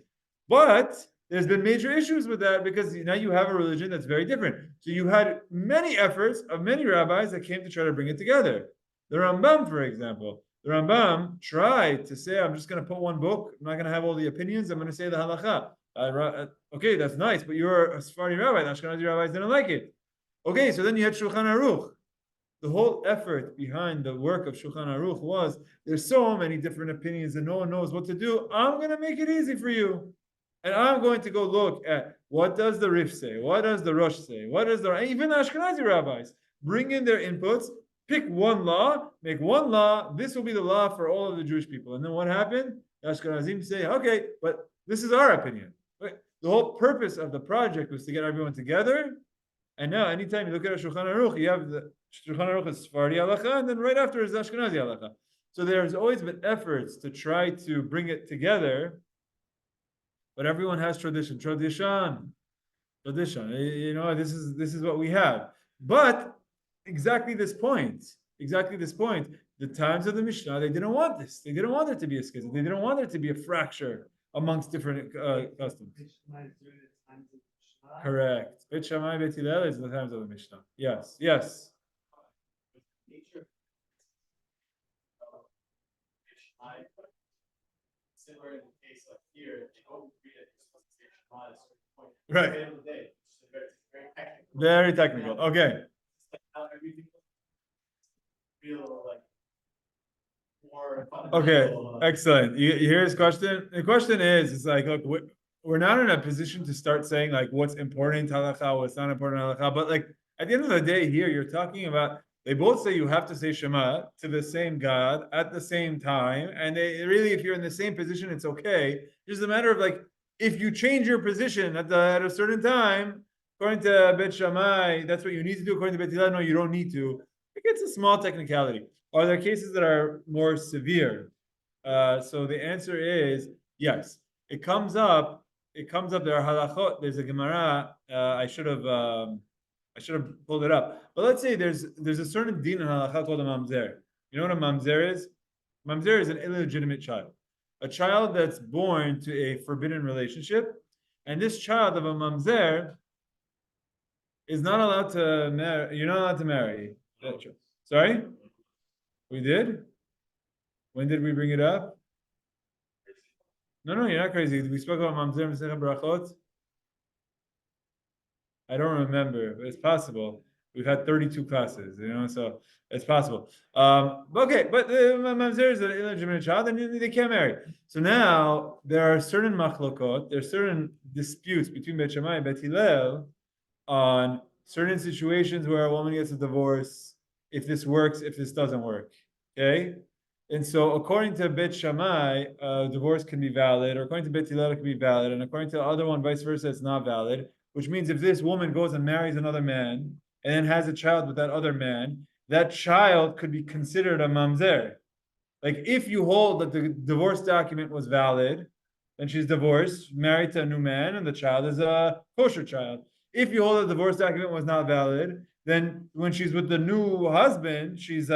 [SPEAKER 1] But there's been major issues with that because now you have a religion that's very different. So you had many efforts of many rabbis that came to try to bring it together. The Rambam, for example, the Rambam tried to say, I'm just going to put one book. I'm not going to have all the opinions. I'm going to say the halacha. Okay, that's nice, but you're a Sephardi rabbi. The Ashkenazi rabbis didn't like it. Okay, so then you had Shulchan Aruch. The whole effort behind the work of Shulchan Aruch was, there's so many different opinions and no one knows what to do. I'm going to make it easy for you. And I'm going to go look at what does the Rif say? What does the Rosh say? Even the Ashkenazi rabbis bring in their inputs, pick one law, make one law. This will be the law for all of the Jewish people. And then what happened? The Ashkenazim say, okay, but this is our opinion. Right? The whole purpose of the project was to get everyone together. And now, anytime you look at a Shulchan Aruch, you have the Shulchan Aruch is Sephardi halacha, and then right after is Ashkenazi halacha. So there's always been efforts to try to bring it together. but everyone has tradition. Tradition. You know, this is what we have. But exactly this point. The times of the Mishnah, they didn't want this. They didn't want there to be a schism. They didn't want there to be a fracture amongst different customs. Correct. Beit Shammai, Beit Hillel is the times of the Mishnah. Yes. Yes.
[SPEAKER 3] Similar in the case of here, they don't agree that you're supposed to say Shema at a certain point.
[SPEAKER 1] Right.
[SPEAKER 3] At the end of the day, it's very technical.
[SPEAKER 1] Very technical. Okay.
[SPEAKER 3] It's like how everything feel like more
[SPEAKER 1] Okay.
[SPEAKER 3] fundamental.
[SPEAKER 1] Excellent. You hear his question? The question is, it's like, look, we're not in a position to start saying like what's important halacha, what's not important halacha. But like at the end of the day, here you're talking about. They both say you have to say Shema to the same God at the same time. And they really, if you're in the same position, it's okay. It's just a matter of like, if you change your position at a certain time, according to Beit Shammai, that's what you need to do. According to Beit Hillel, no, you don't need to. It's a small technicality. Are there cases that are more severe? So the answer is yes. It comes up. There are halachot. There's a Gemara. I should have pulled it up. But let's say there's a certain din in halacha called a mamzer. You know what a mamzer is? Mamzer is an illegitimate child. A child that's born to a forbidden relationship. And this child of a mamzer is not allowed to marry. You're not allowed to marry. Sorry? We did? When did we bring it up? No, you're not crazy. We spoke about mamzer in Masechet Berachot. I don't remember, but it's possible. We've had 32 classes, so it's possible. Okay, but mamzer is an illegitimate child, and they can't marry. So now there are certain machlokot, there are certain disputes between Beit Shammai and Beit Hillel on certain situations where a woman gets a divorce, if this works, if this doesn't work. Okay, and so according to Beit Shammai, divorce can be valid, or according to Beit Hillel, it can be valid, and according to the other one, vice versa, it's not valid. Which means if this woman goes and marries another man and then has a child with that other man, that child could be considered a mamzer. Like if you hold that the divorce document was valid, then she's divorced, married to a new man, and the child is a kosher child. If you hold that the divorce document was not valid, then when she's with the new husband, she's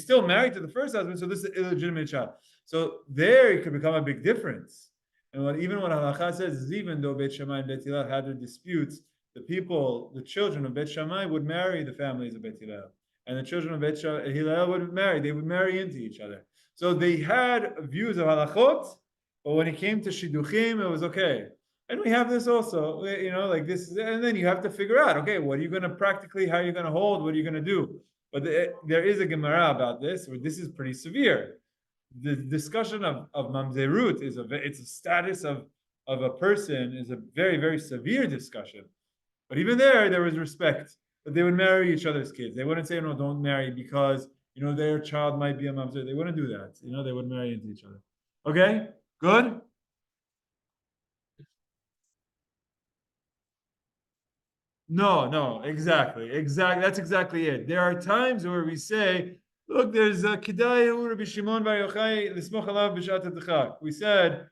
[SPEAKER 1] still married to the first husband, so this is an illegitimate child. So there it could become a big difference. And even what Halacha says is, even though Beit Shammai and Beit Hillel had their disputes, the children of Beit Shammai would marry the families of Beit Hillel, and the children of Beit Hillel would marry into each other. So they had views of halachot, but when it came to shidduchim, it was okay. And we have this also, like this, and then you have to figure out, okay, what are you going to practically, how are you going to hold, what are you going to do? But there is a Gemara about this, where this is pretty severe. The discussion of mamzerut it's a status of a person is a very, very severe discussion. But even there was respect that they would marry each other's kids. They wouldn't say, no, don't marry because their child might be a mamzer. They wouldn't do that. They would marry into each other. Okay, good. No, exactly. That's exactly it. There are times where we say, look, there's a Kedai Rabbi Shimon Bar Yochai L'smoch alav b'shat hadchak. We said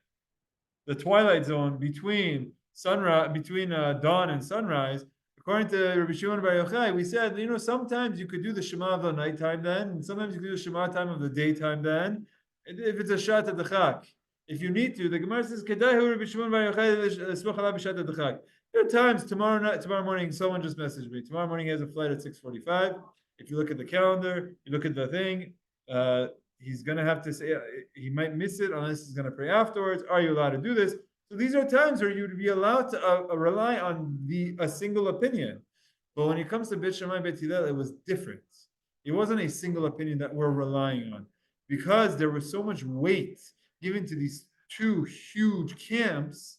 [SPEAKER 1] the twilight zone between dawn and sunrise. According to Rabbi Shimon Bar Yochai, we said, sometimes you could do the Shema of the nighttime then, and sometimes you could do the Shema time of the daytime then, if it's a shat hadchak. If you need to, the Gemara says, Kedai Rabbi Shimon Bar Yochai L'smoch alav b'shat hadchak. There are times tomorrow morning, someone just messaged me. Tomorrow morning he has a flight at 6:45. If you look at the calendar, you look at the thing, he's going to have to say, he might miss it unless he's going to pray afterwards. Are you allowed to do this? So these are times where you would be allowed to rely on a single opinion. But when it comes to Beit Shammai and Beit Hillel, it was different. It wasn't a single opinion that we're relying on, because there was so much weight given to these two huge camps.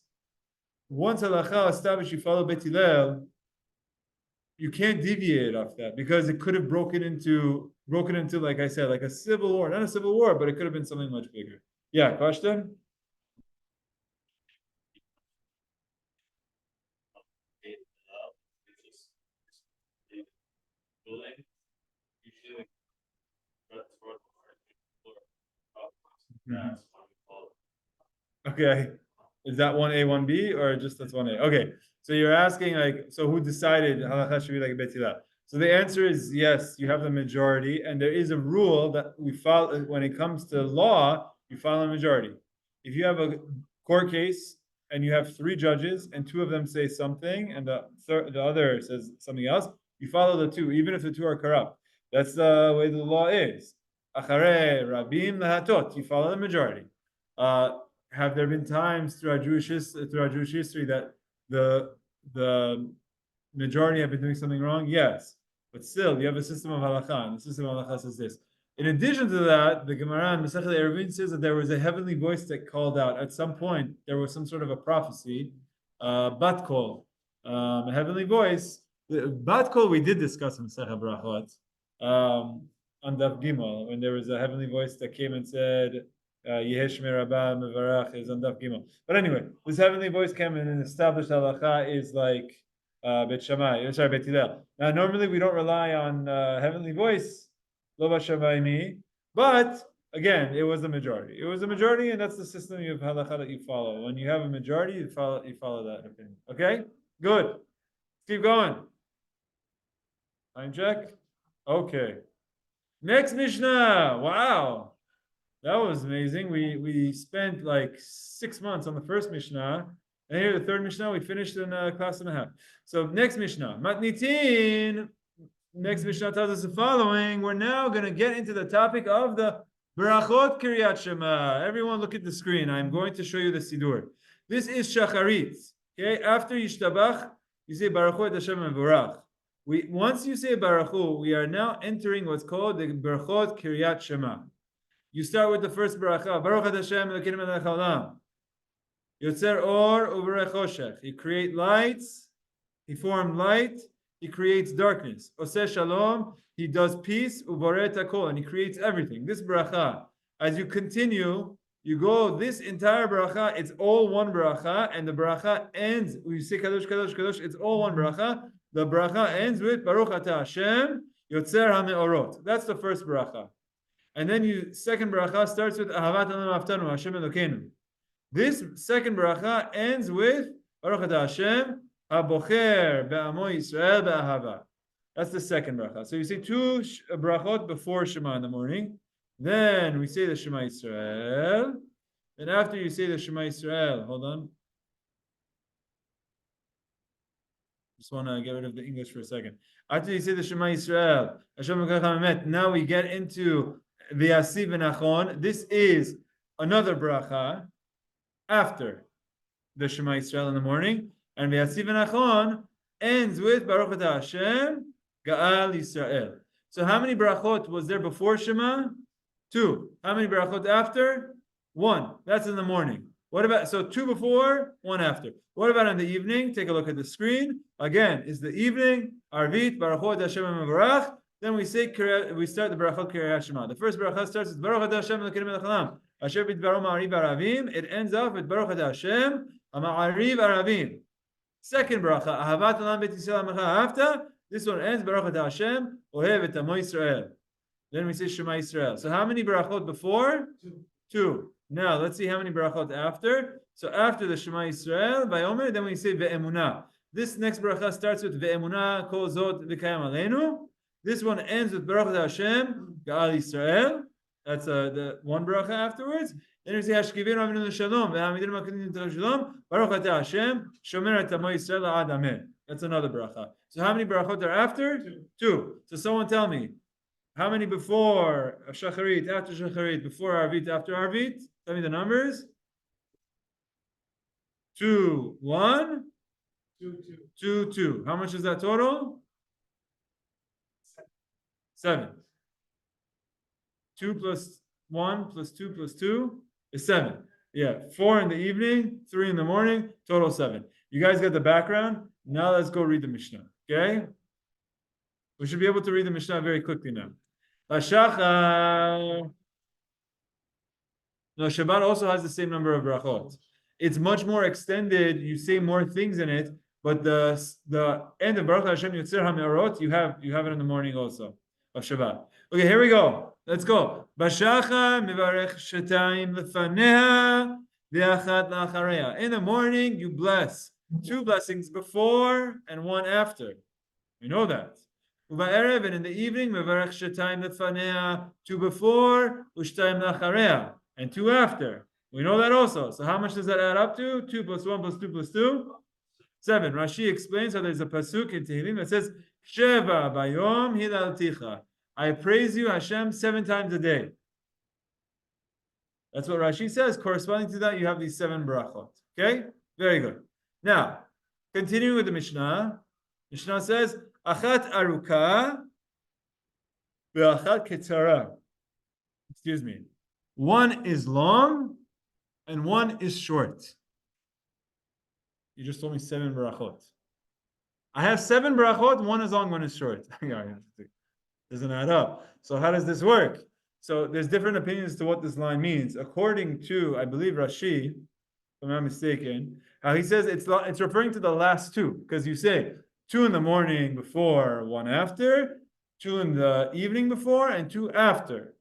[SPEAKER 1] Once halacha established, you follow Beit Hillel, you can't deviate off that, because it could have broken into, like I said, like a civil war. Not a civil war, but it could have been something much bigger. Yeah, question? Okay. Is that 1A, 1B, or just that's 1A? Okay. So you're asking so who decided halacha should be like Beit Hillel? So the answer is yes, you have the majority, and there is a rule that we follow when it comes to law, you follow the majority. If you have a court case and you have 3 judges and 2 of them say something and the other says something else, you follow the 2, even if the 2 are corrupt. That's the way the law is. Acharei rabim lahatot, you follow the majority. Have there been times throughout Jewish history that the majority have been doing something wrong? Yes, but still, you have a system of halacha, and the system of halacha says this. In addition to that, the Gemara in Masechet Eruvin says that there was a heavenly voice that called out. At some point, there was some sort of a prophecy, bat kol, a heavenly voice. The bat kol we did discuss in Masechet Berachot on Daf Gimel, when there was a heavenly voice that came and said, Yishmael Rabba Mevarach is on Daf Gimel. But anyway, this heavenly voice came in and established halacha is like Beit Shammai, Beit Hillel. Now, normally we don't rely on heavenly voice, lo b'Shamai mi, but again, it was the majority. It was the majority, and that's the system of halacha that you follow. When you have a majority, you follow that opinion. Okay, good. Let's keep going. Time check. Okay. Next Mishnah. Wow. That was amazing. We spent like 6 months on the first Mishnah, and here the third Mishnah we finished in a class and a half. So next Mishnah, Matnitin. Next Mishnah tells us the following. We're now going to get into the topic of the Berachot Keriyat Shema. Everyone, look at the screen. I'm going to show you the Sidur. This is Shacharit. Okay, after Yishtabach, you say Berachot Hashem Mevorach. Once you say Barachot, we are now entering what's called the Berachot Keriyat Shema. You start with the first bracha. Baruch Hashem Elokeinu melech haolam. Yotzer or uberech choshech. He creates lights. He formed light. He creates darkness. Oseh shalom. He does peace. Uboret hakol. And he creates everything. This bracha, as you continue, you go this entire bracha. It's all one bracha, and the bracha ends. You say kadosh kadosh kadosh. It's all one bracha. The bracha ends with Baruch Ata Hashem Yotzer HaMeorot. That's the first bracha. And then second bracha starts with Ahavat Eloheinu Aftanu Hashem Elokeinu. This second bracha ends with Baruch Ata Hashem HaBocher Be'amo Yisrael Be'ahava. That's the second bracha. So you say 2 brachot before Shema in the morning. Then we say the Shema Yisrael. Then after you say the Shema Yisrael, hold on. Just want to get rid of the English for a second. After you say the Shema Yisrael, Hashem Elokeinu Hamemet, now we get into V'yasiv v'nachon. This is another bracha after the Shema Yisrael in the morning, and V'yasiv v'nachon ends with Baruch Ata Hashem Ga'al Yisrael. So how many brachot was there before Shema? 2. How many brachot after? 1. That's in the morning. What about 2 before, 1 after? What about in the evening? Take a look at the screen. Again, is the evening Arvit Barachot Hashem Mevorach. Then we say we start the Berachot Keriyat Shema. The first bracha starts with Baruch Ata Hashem Elokeinu melech haolam Asher bidbaro ma'ariv aravim. It ends off with Baruch Ata Hashem Ma'ariv aravim. Second bracha Ahavat Olam Beit Yisrael Amecha After. This one ends Baruch Ata Hashem Ohev et Amo Yisrael. Then we say Shema Yisrael. So how many brachot before? 2. Now let's see how many brachot after. So after the Shema Yisrael, Vayomer, then we say Ve'emunah. This next bracha starts with Ve'emunah Kol Zot V'Kayam Aleinu. This one ends with Baruch Hashem Ga'al Yisrael. That's the one bracha afterwards. Then we say Hashkivenu Avinu Shalom Ve'Hamidim Makinu Shalom Baruch Ata Hashem Shomer et Amo Yisrael Ad Amen. That's another bracha. So how many brachot are after? 2. So someone tell me, how many before Shacharit, after Shacharit, before Arvit, after Arvit? Tell me the numbers. 2, 1, 2, 2. How much is that total? 7. 2 plus 1 plus 2 plus 2 is 7. Yeah, 4 in the evening, 3 in the morning, total 7. You guys got the background? Now let's go read the Mishnah. Okay? We should be able to read the Mishnah very quickly now. Shachar. No, Shabbat also has the same number of brachot. It's much more extended. You say more things in it, but the end of Baruch Hashem Yotzer HaMeorot, you have it in the morning also of Shabbat. Okay, here we go. Let's go. Bashachar mivarech shetayim lefaneha Ve'achat la'achareya. In the morning, you bless. 2 blessings before and 1 after. We know that. Uba'erev, and in the evening, mevarech shetayim lefanea. 2 before, ushtayim la'achareya, and 2 after. We know that also. So how much does that add up to? 2 plus 1 plus 2 plus 2? 7. Rashi explains how there's a pasuk in Tehillim that says, Sheva bayom hilalticha. I praise you, Hashem, 7 times a day. That's what Rashi says. Corresponding to that, you have these 7 brachot. Okay? Very good. Now, continuing with the Mishnah. Mishnah says, Achat aruka ve'achat ketzara. Excuse me. 1 is long and 1 is short. You just told me 7 brachot. I have 7 brachot, 1 is long, 1 is short. Doesn't add up. So how does this work? So there's different opinions to what this line means. According to, I believe, Rashi, if I'm not mistaken, how he says it's referring to the last 2, because you say 2 in the morning before, 1 after, 2 in the evening before, and 2 after.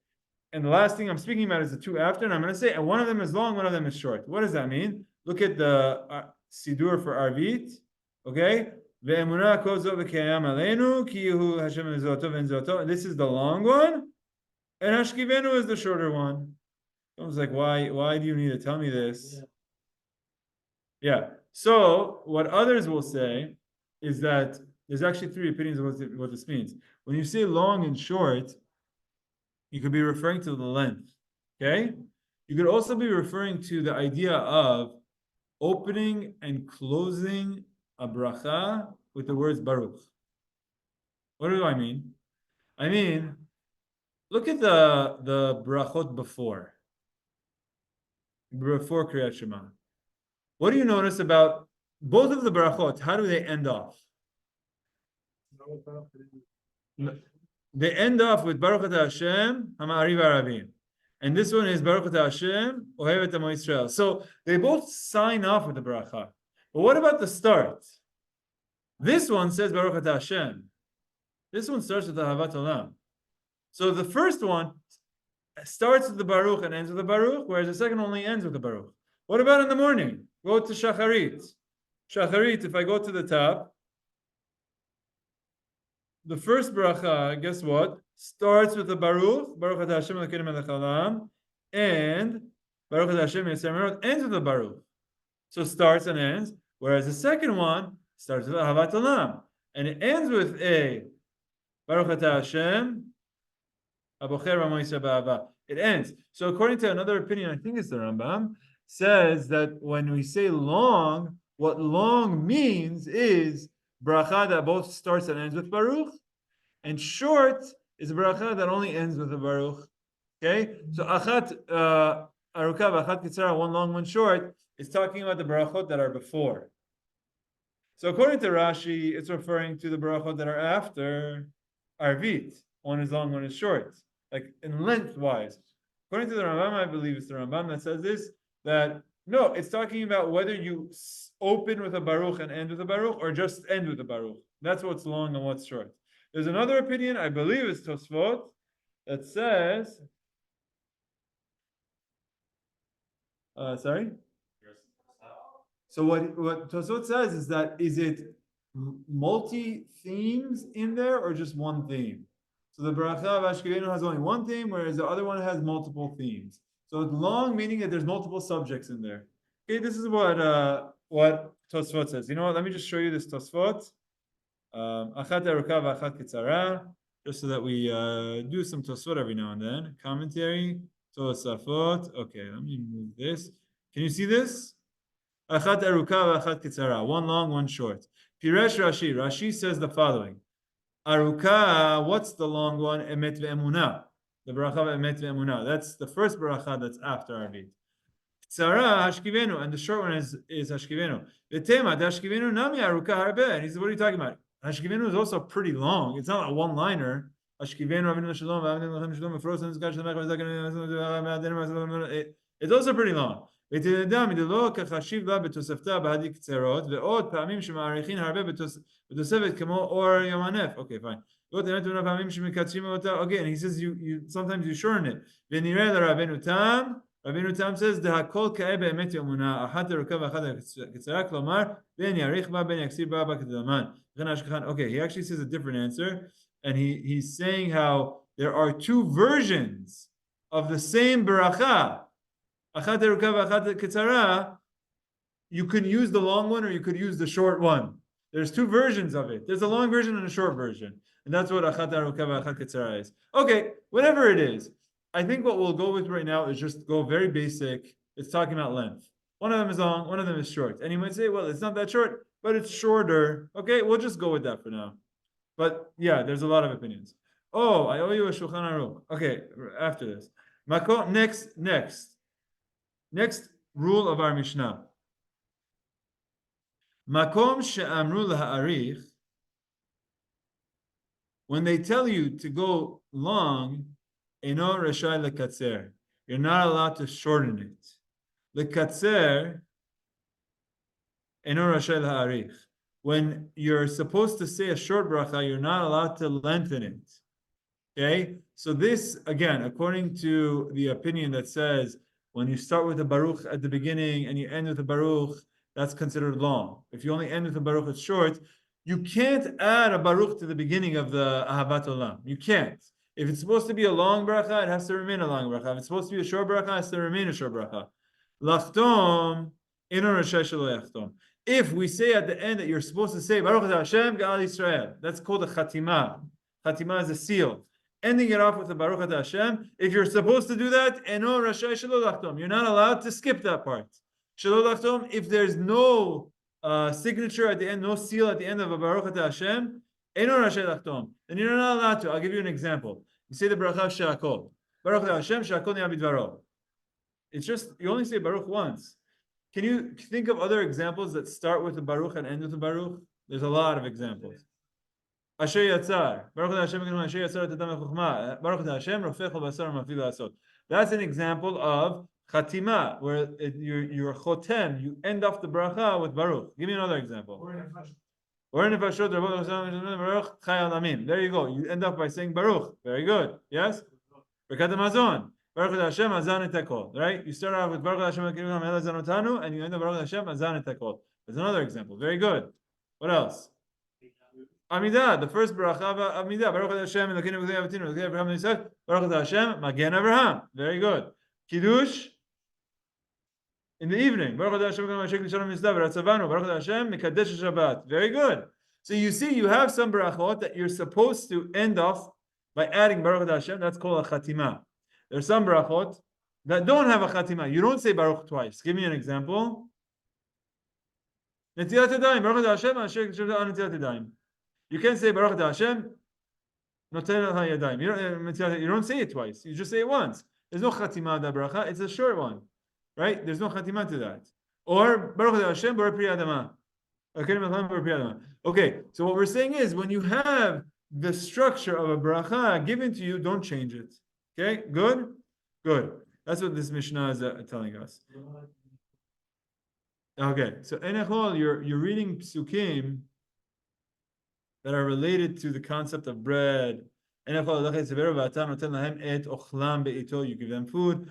[SPEAKER 1] And the last thing I'm speaking about is the 2 after, and I'm going to say, and one of them is long, one of them is short. What does that mean? Look at the Sidur for Arvit, okay? This is the long one, and Hashkivenu is the shorter one. I was like, why do you need to tell me this? Yeah. So what others will say is that there's actually 3 opinions of what this means. When you say long and short, you could be referring to the length. Okay? You could also be referring to the idea of opening and closing a bracha with the words Baruch. What do I mean? I mean, look at the Berachot before Keriyat Shema. What do you notice about both of the Berachot? How do they end off? They end off with Baruch Hashem Hama'ari V'Aravim. And this one is Baruch Hashem Ohevet Amo Yisrael. So they both sign off with the bracha. But what about the start? This one says Baruch Hashem. This one starts with the Ahavat Olam. So the first one starts with the Baruch and ends with the Baruch, whereas the second only ends with the Baruch. What about in the morning? Go to Shacharit. Shacharit, if I go to the top, the first bracha, guess what? Starts with the Baruch, Baruch Hashem Elokeinu melech haolam, and Baruch Hashem Yisrael Merod ends with the Baruch. So starts and ends, whereas the second one starts with Ahavat Olam, and it ends with a Baruch Hashem Abocher Amo Yisrael Ba'ava. It ends. So according to another opinion, I think it's the Rambam, says that when we say long, what long means is bracha that both starts and ends with Baruch, and short is a bracha that only ends with a Baruch. Okay, so achat aruka v'achat kitzara, 1 long, 1 short, is talking about the Berachot that are before. So according to Rashi, it's referring to the Berachot that are after Arvit. 1 is long, 1 is short, like in lengthwise. According to the Rambam, I believe it's the Rambam that says this, that no, it's talking about whether you open with a Baruch and end with a Baruch, or just end with a Baruch. That's what's long and what's short. There's another opinion, I believe it's Tosfot, that says, sorry? So what Tosfot says is that, is it multi-themes in there, or just one theme? So the Bracha of Ashkevenu has only one theme, whereas the other one has multiple themes. So it's long, meaning that there's multiple subjects in there. Okay, this is what Tosfot says. You know what? Let me just show you this Tosfot. Achat aruka v'achat kitzara, just so that we do some Tosfot every now and then. Commentary, Tosafot. Okay, let me move this. Can you see this? Achat aruka v'achat kitzara. 1 long, 1 short. Piresh Rashi. Rashi says the following. Aruka, what's the long one? Emet ve'emunah. The bracha of emet ve'emunah. That's the first bracha that's after Arvit. Tzara hashkivenu, and the short one is hashkivenu. The tema hashkivenu nami aruka harbe. And he says, what are you talking about? Hashkivenu is also pretty long. It's not a one-liner. Hashkivenu avinu shalom avinu lachem shalom afrosen zkash lemech v'zaken. It's also pretty long. ותדע מדלו כחשיב לה בתוספתה בהדי קצרות, ועוד פעמים שמעריכים הרבה בתוספת כמו אור יום הנף. Okay, fine. ועוד אמת ונה פעמים שמקצרים אותה. Okay, and he says you sometimes you shorten it. ונראה לרבנו תם, Rabbeinu Tam says, "Dehakol ka'eh be'emet yomuna, achat erukav achat ketzara, klomar ben yarich ba ben yaksir ba b'kedaman." Okay, he actually says a different answer, and he's saying how there are two versions of the same bracha. Achat erukav achat ketzara. You could use the long one or you could use the short one. There's two versions of it. There's a long version and a short version, and that's what achat erukav achat ketzara is. Okay, whatever it is. I think what we'll go with right now is just go very basic. It's talking about length. One of them is long, one of them is short. And you might say, well, it's not that short, but it's shorter. Okay, we'll just go with that for now. But yeah, there's a lot of opinions. Oh, I owe you a Shulchan Aruch. Okay, after this. Next rule of our Mishnah. Makom she'amru laha'arich. When they tell you to go long, Eno rashai lekatzer. You're not allowed to shorten it. Lekatzer, eno rashai leharich. When you're supposed to say a short bracha, you're not allowed to lengthen it. Okay? So this, again, according to the opinion that says, when you start with a baruch at the beginning and you end with a baruch, that's considered long. If you only end with a baruch, it's short. You can't add a baruch to the beginning of the Ahavat Olam. You can't. If it's supposed to be a long bracha, it has to remain a long bracha. If it's supposed to be a short bracha, it has to remain a short bracha. Lachtom, ino rashai shelo yachtom. If we say at the end that you're supposed to say Baruch Hashem Ga'al Yisrael, that's called a chatima. Chatima is a seal. Ending it off with a Baruch Hashem. If you're supposed to do that, eno rashai shelo lachtom. You're not allowed to skip that part. Shelo lachtom. If there's no signature at the end, no seal at the end of a Baruch Hashem, eno rashai lachtom. Then you're not allowed to. I'll give you an example. You say the bracha of Shakol. Baruch Hashem Shakol ni'ah bidvaro. It's just, you only say Baruch once. Can you think of other examples that start with a Baruch and end with a Baruch? There's a lot of examples. Asher Yatzar. Baruch Hashem Asher Yatzar Tadam Chokma. Baruch Hashem Rofech Basar Mafil Asot. That's an example of Chatima, where you're Chotem, you end off the bracha with Baruch. Give me another example. There you go. You end up by saying Baruch. Very good. Yes? Birkat Hamazon. Baruch Hashem Azan etakol. Right? You start off with Baruch Hashem Elazar Otanu, and you end up Baruch Hashem Azan etakol. There's another example. Very good. What else? Amidah. The first bracha of Amidah. Baruch Hashem Elokeinu V'Chei Avotinu V'Chei Avraham Yitzchak. Baruch Hashem Magen Avraham. Very good. Kiddush. In the evening, Baruch Hashem Baruch Hashem Mekadesh Shabbat. Very good. So you see, you have some brachot that you're supposed to end off by adding Baruch Hashem. That's called a chatima. There's some brachot that don't have a chatima. You don't say Baruch twice. Give me an example. Netilat Yadayim, Baruch Hashem Asher Netilat Yadayim. You can't say Baruch Hashem Noten Yadayim. You don't say it twice. You just say it once. There's no chatima that bracha. It's a short one. Right? There's no chatima to that. Or Baruch Hashem Bar Pri Adama. Okay, so what we're saying is when you have the structure of a bracha given to you, don't change it. Okay, good? Good. That's what this Mishnah is telling us. Okay, so Enechol, you're reading psukim that are related to the concept of bread. You give them food.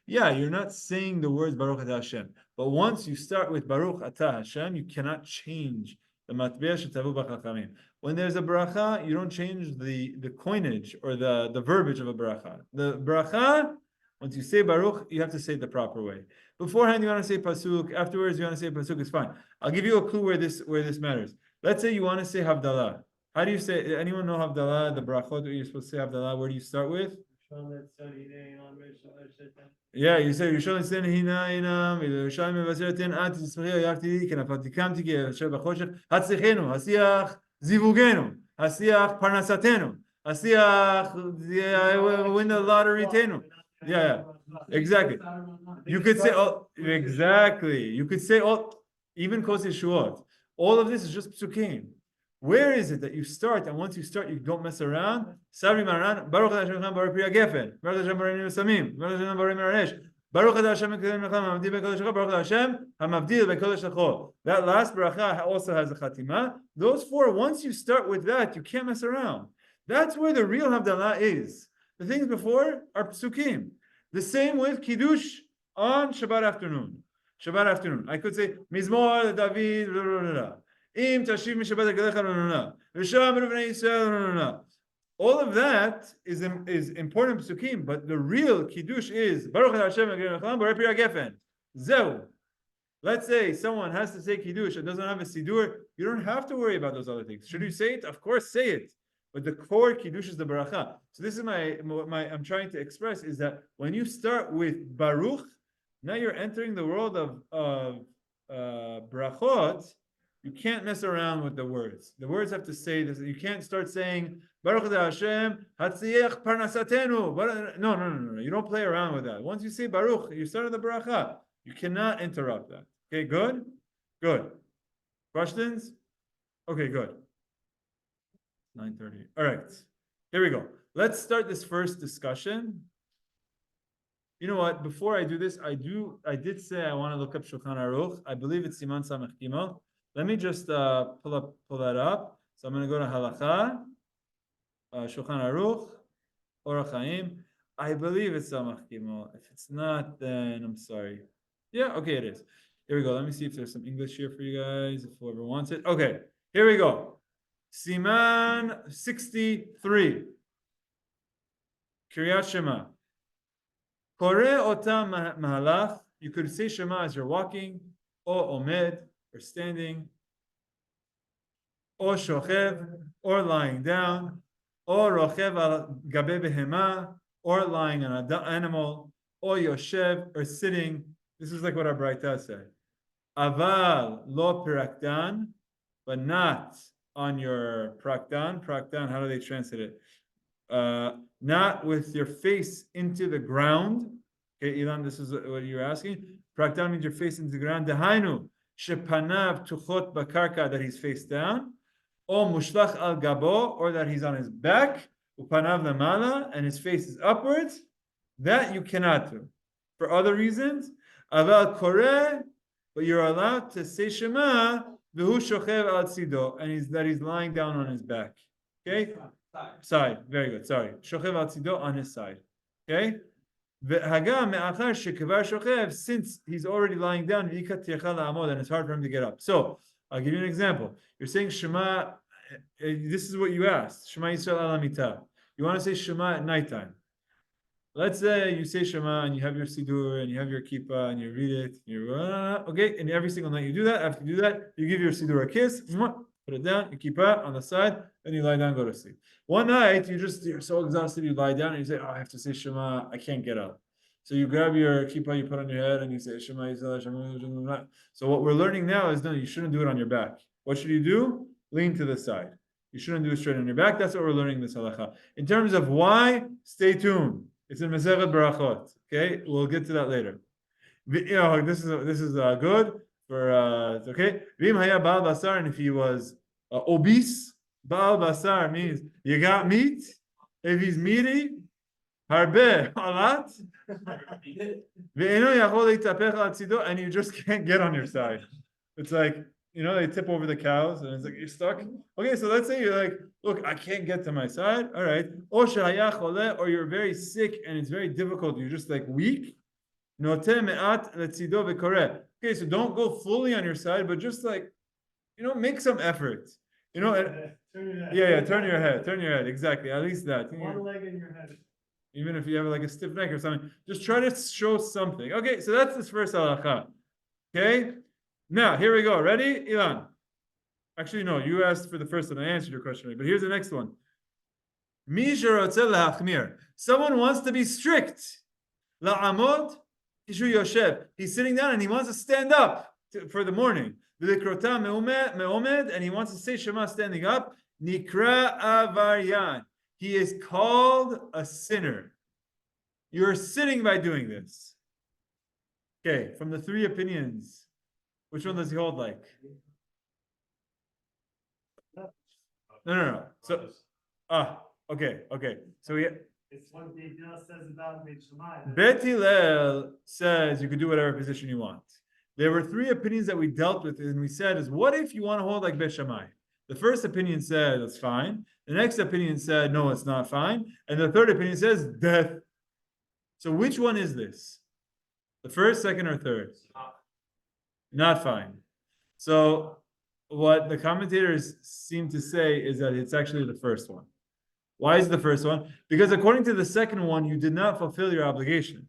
[SPEAKER 1] Yeah, you're not saying the words Baruch Atah Hashem. But once you start with Baruch Atah Hashem, you cannot change the matbeh shetavu b'chachamim. When there's a bracha, you don't change the coinage or the verbiage of a bracha. The bracha, once you say Baruch, you have to say it the proper way. Beforehand, you want to say pasuk. Afterwards, you want to say pasuk. It's fine. I'll give you a clue where this matters. Let's say you want to say Havdalah. How do you say? Anyone know Havdalah? The Brachot that you're supposed to say Havdalah. Where do you start with? Yeah, you say Yishmael sen hinainam, Yishmael mevaseretin at tismechia yarti kenapatikam tike asher b'choshech hatzechenu hasiach zivugenu hasiach parnasatenu hasiach win the lottery tenu. Yeah, exactly. You could say exactly. You could say even Kos Yeshuot. All of this is just psukim. Where is it that you start, and once you start, you don't mess around? Sabri Maran, Baruch Hashem Baruch Priya Gefen, Baruch Hashem Baruch Samim, Baruch Hashem Baruch Maranesh, Baruch Hashem Hamavdil Bekodesh Lachol, Baruch Hashem Hamavdil Bekodesh Lachol. That last bracha also has a chatima. Those four, once you start with that, you can't mess around. That's where the real Havdalah is. The things before are psukim. The same with Kiddush on Shabbat afternoon. Shabbat afternoon. I could say, Mizmor David, blah, blah, blah, blah. Im Tashiv Mishabbat Galecha, blah, blah, blah. All of that is important psukim, but the real Kiddush is Baruch Hashem Gefen. Zeu. Let's say someone has to say Kiddush and doesn't have a Sidur, you don't have to worry about those other things. Should you say it? Of course, say it. But the core Kiddush is the bracha. So this is my I'm trying to express is that when you start with Baruch, now you're entering the world of Brachot. You can't mess around with the words. The words have to say this. You can't start saying Baruch Hashem Hatziach Parnasatenu. No. You don't play around with that. Once you say Baruch, you start the bracha. You cannot interrupt that. Okay, good? Good. Questions? Okay, good. 9:30. All right. Here we go. Let's start this first discussion. You know what? Before I do this, I did say I want to look up Shulchan Aruch. I believe it's Siman Samech Gimel. Let me just pull that up. So I'm going to go to Halacha, Shulchan Aruch, Orach Chaim. I believe it's Samech Gimel. If it's not, then I'm sorry. Yeah, okay, it is. Here we go. Let me see if there's some English here for you guys, if whoever wants it. Okay, here we go. Siman 63. Keriyat Shema. Kore otam mahalach. You could say Shema as you're walking, or omed, or standing, or shochev, or lying down, or rochev al gabe behema, or lying on an animal, or yoshev, or sitting. This is like what our Braita said. Aval lo pirakdan, but not on your prakdan. Prakdan, how do they translate it? Not with your face into the ground. Okay, Ilan, this is what you're asking. Prakdan means your face into the ground. Dehainu, shepanav tuchot bakarka, that he's face down. Or mushlach al gabo, or that he's on his back. Upanav lamala, and his face is upwards. That you cannot do. For other reasons, aval koreh, but you're allowed to say Shema, v'hu shochev al tzido, and he's lying down on his back. Okay? Side. Very good. Sorry. Shochev al tzido, on his side. Okay? V'haga me'achar shekevar shochev, since he's already lying down, v'ika tiachal ha'amod, and it's hard for him to get up. So, I'll give you an example. You're saying Shema, this is what you asked. Shema Yisrael ala mitah. You want to say Shema at nighttime. Let's say you say Shema and you have your Sidur and you have your Kippah and you read it. Okay, and every single night you do that. After you do that, you give your Sidur a kiss, put it down, you Kippah on the side, and you lie down, go to sleep. One night, you're so exhausted, you lie down and you say, oh, I have to say Shema, I can't get up. So you grab your Kippah, you put on your head, and you say Shema Yisrael, Shema. So what we're learning now is, no, you shouldn't do it on your back. What should you do? Lean to the side. You shouldn't do it straight on your back. That's what we're learning in this halacha. In terms of why, stay tuned. It's in Masechet Berachot. Okay, we'll get to that later. This is good for okay. V'im haya baal basar, and if he was obese, baal basar means you got meat. If he's meaty, harbe, a lot. Ve'eno yachol leitapech al tzido, and you just can't get on your side. It's like, they tip over the cows, and it's like you're stuck. Okay, so let's say you're like, look, I can't get to my side. All right. Or you're very sick, and it's very difficult. You're just like weak. Okay, so don't go fully on your side, but just like, make some effort.
[SPEAKER 3] Turn your head.
[SPEAKER 1] Turn your head. Exactly. At least that.
[SPEAKER 3] One leg in your head.
[SPEAKER 1] Even if you have like a stiff neck or something, just try to show something. Okay, so that's this first halacha. Okay. Now, here we go. Ready? Ilan. Actually, no, you asked for the first one. I answered your question, but here's the next one. Someone wants to be strict. La'amod ishu yoshev. He's sitting down and he wants to stand up for the morning. V'likrota me'omed, and he wants to say Shema standing up. Nikra avaryan. He is called a sinner. You're sinning by doing this. Okay, from the three opinions, which one does he hold like? No. So, okay. So
[SPEAKER 3] it's what Beit Hillel says about Beit Shammai.
[SPEAKER 1] Beit Hillel says you could do whatever position you want. There were three opinions that we dealt with, and we said is, what if you want to hold like Beit Shammai? The first opinion said that's fine. The next opinion said no, it's not fine, and the third opinion says death. So which one is this? The first, second, or third? Not fine. So what the commentators seem to say is that it's actually the first one. Why is it the first one? Because according to the second one, you did not fulfill your obligation.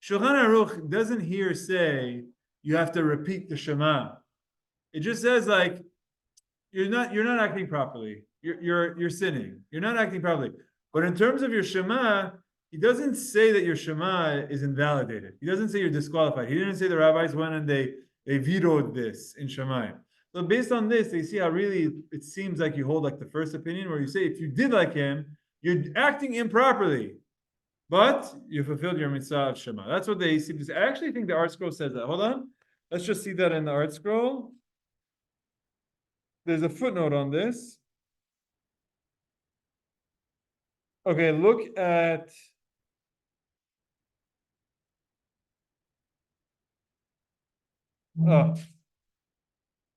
[SPEAKER 1] Shulchan Aruch doesn't here say you have to repeat the Shema. It just says like you're not acting properly. You're sinning. You're not acting properly. But in terms of your Shema, he doesn't say that your Shema is invalidated. He doesn't say you're disqualified. He didn't say the rabbis went and they vetoed this in Shamai. So based on this, they see how really it seems like you hold like the first opinion where you say if you did like him, you're acting improperly, but you fulfilled your mitzvah of Shema. That's what they seem to say. I actually think the art scroll says that. Hold on. Let's just see that in the art scroll. There's a footnote on this. Okay, look at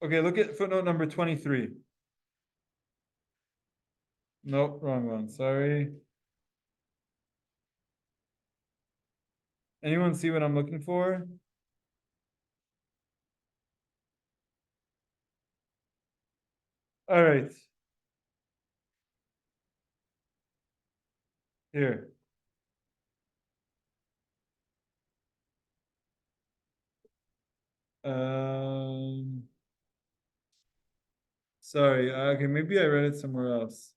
[SPEAKER 1] okay, look at footnote number 23. Nope, wrong one. Sorry. Anyone see what I'm looking for? All right. Here. Sorry. Okay, maybe I read it somewhere else.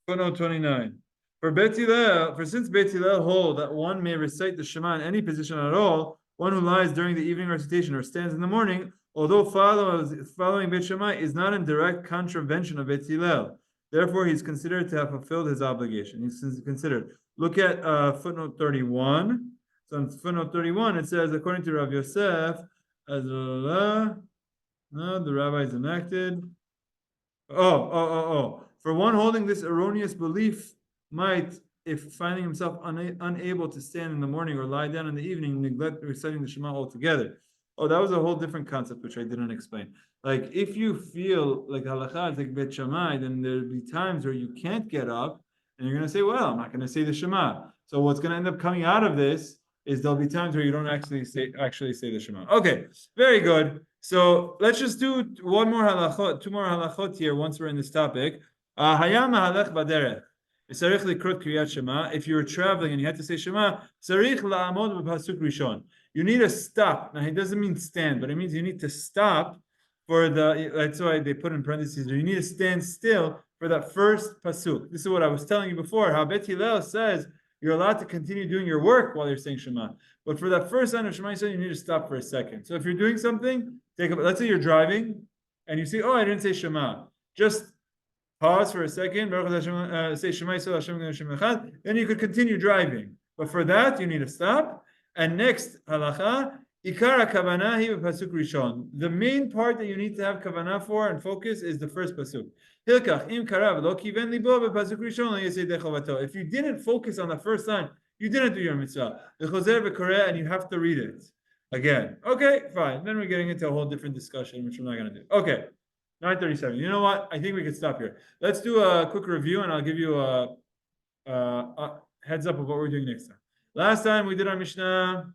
[SPEAKER 1] Footnote 29. For Beit Hillel, since Beit Hillel hold that one may recite the Shema in any position at all, one who lies during the evening recitation or stands in the morning, although following Beit Shammai is not in direct contravention of Beit Hillel. Therefore, he's considered to have fulfilled his obligation. He's considered. Look at footnote 31. So in footnote 31, it says, according to Rav Yosef, the rabbis enacted. For one holding this erroneous belief might, if finding himself unable to stand in the morning or lie down in the evening, neglect reciting the Shema altogether. Oh, that was a whole different concept which I didn't explain. Like if you feel like Halacha is like Beit Shammai, then there'll be times where you can't get up and you're going to say, well, I'm not going to say the Shema. So what's going to end up coming out of this is there'll be times where you don't actually say the Shema. Okay, very good. So let's just do two more halachot here once we're in this topic. Hayam mahalech baderech. If you were traveling and you had to say Shema, you need to stop. Now, he doesn't mean stand, but it means you need to stop for the. That's why they put in parentheses. You need to stand still for that first pasuk. This is what I was telling you before. How Beit Hillel says you're allowed to continue doing your work while you're saying Shema, but for that first line of Shema, you need to stop for a second. So if you're doing something, let's say you're driving and you say, "Oh, I didn't say Shema." Just pause for a second, say Shema, then you could continue driving. But for that, you need to stop. And next, halacha, ikara kavanahi pasuk rishon. The main part that you need to have kavanah for and focus is the first pasuk. Hilkach im karav lo kiven libo pasuk rishon. If you didn't focus on the first line, you didn't do your mitzvah. And you have to read it again. Okay, fine. Then we're getting into a whole different discussion, which I'm not going to do. Okay. 9:37. You know what? I think we could stop here. Let's do a quick review, and I'll give you a heads up of what we're doing next time. Last time we did our Mishnah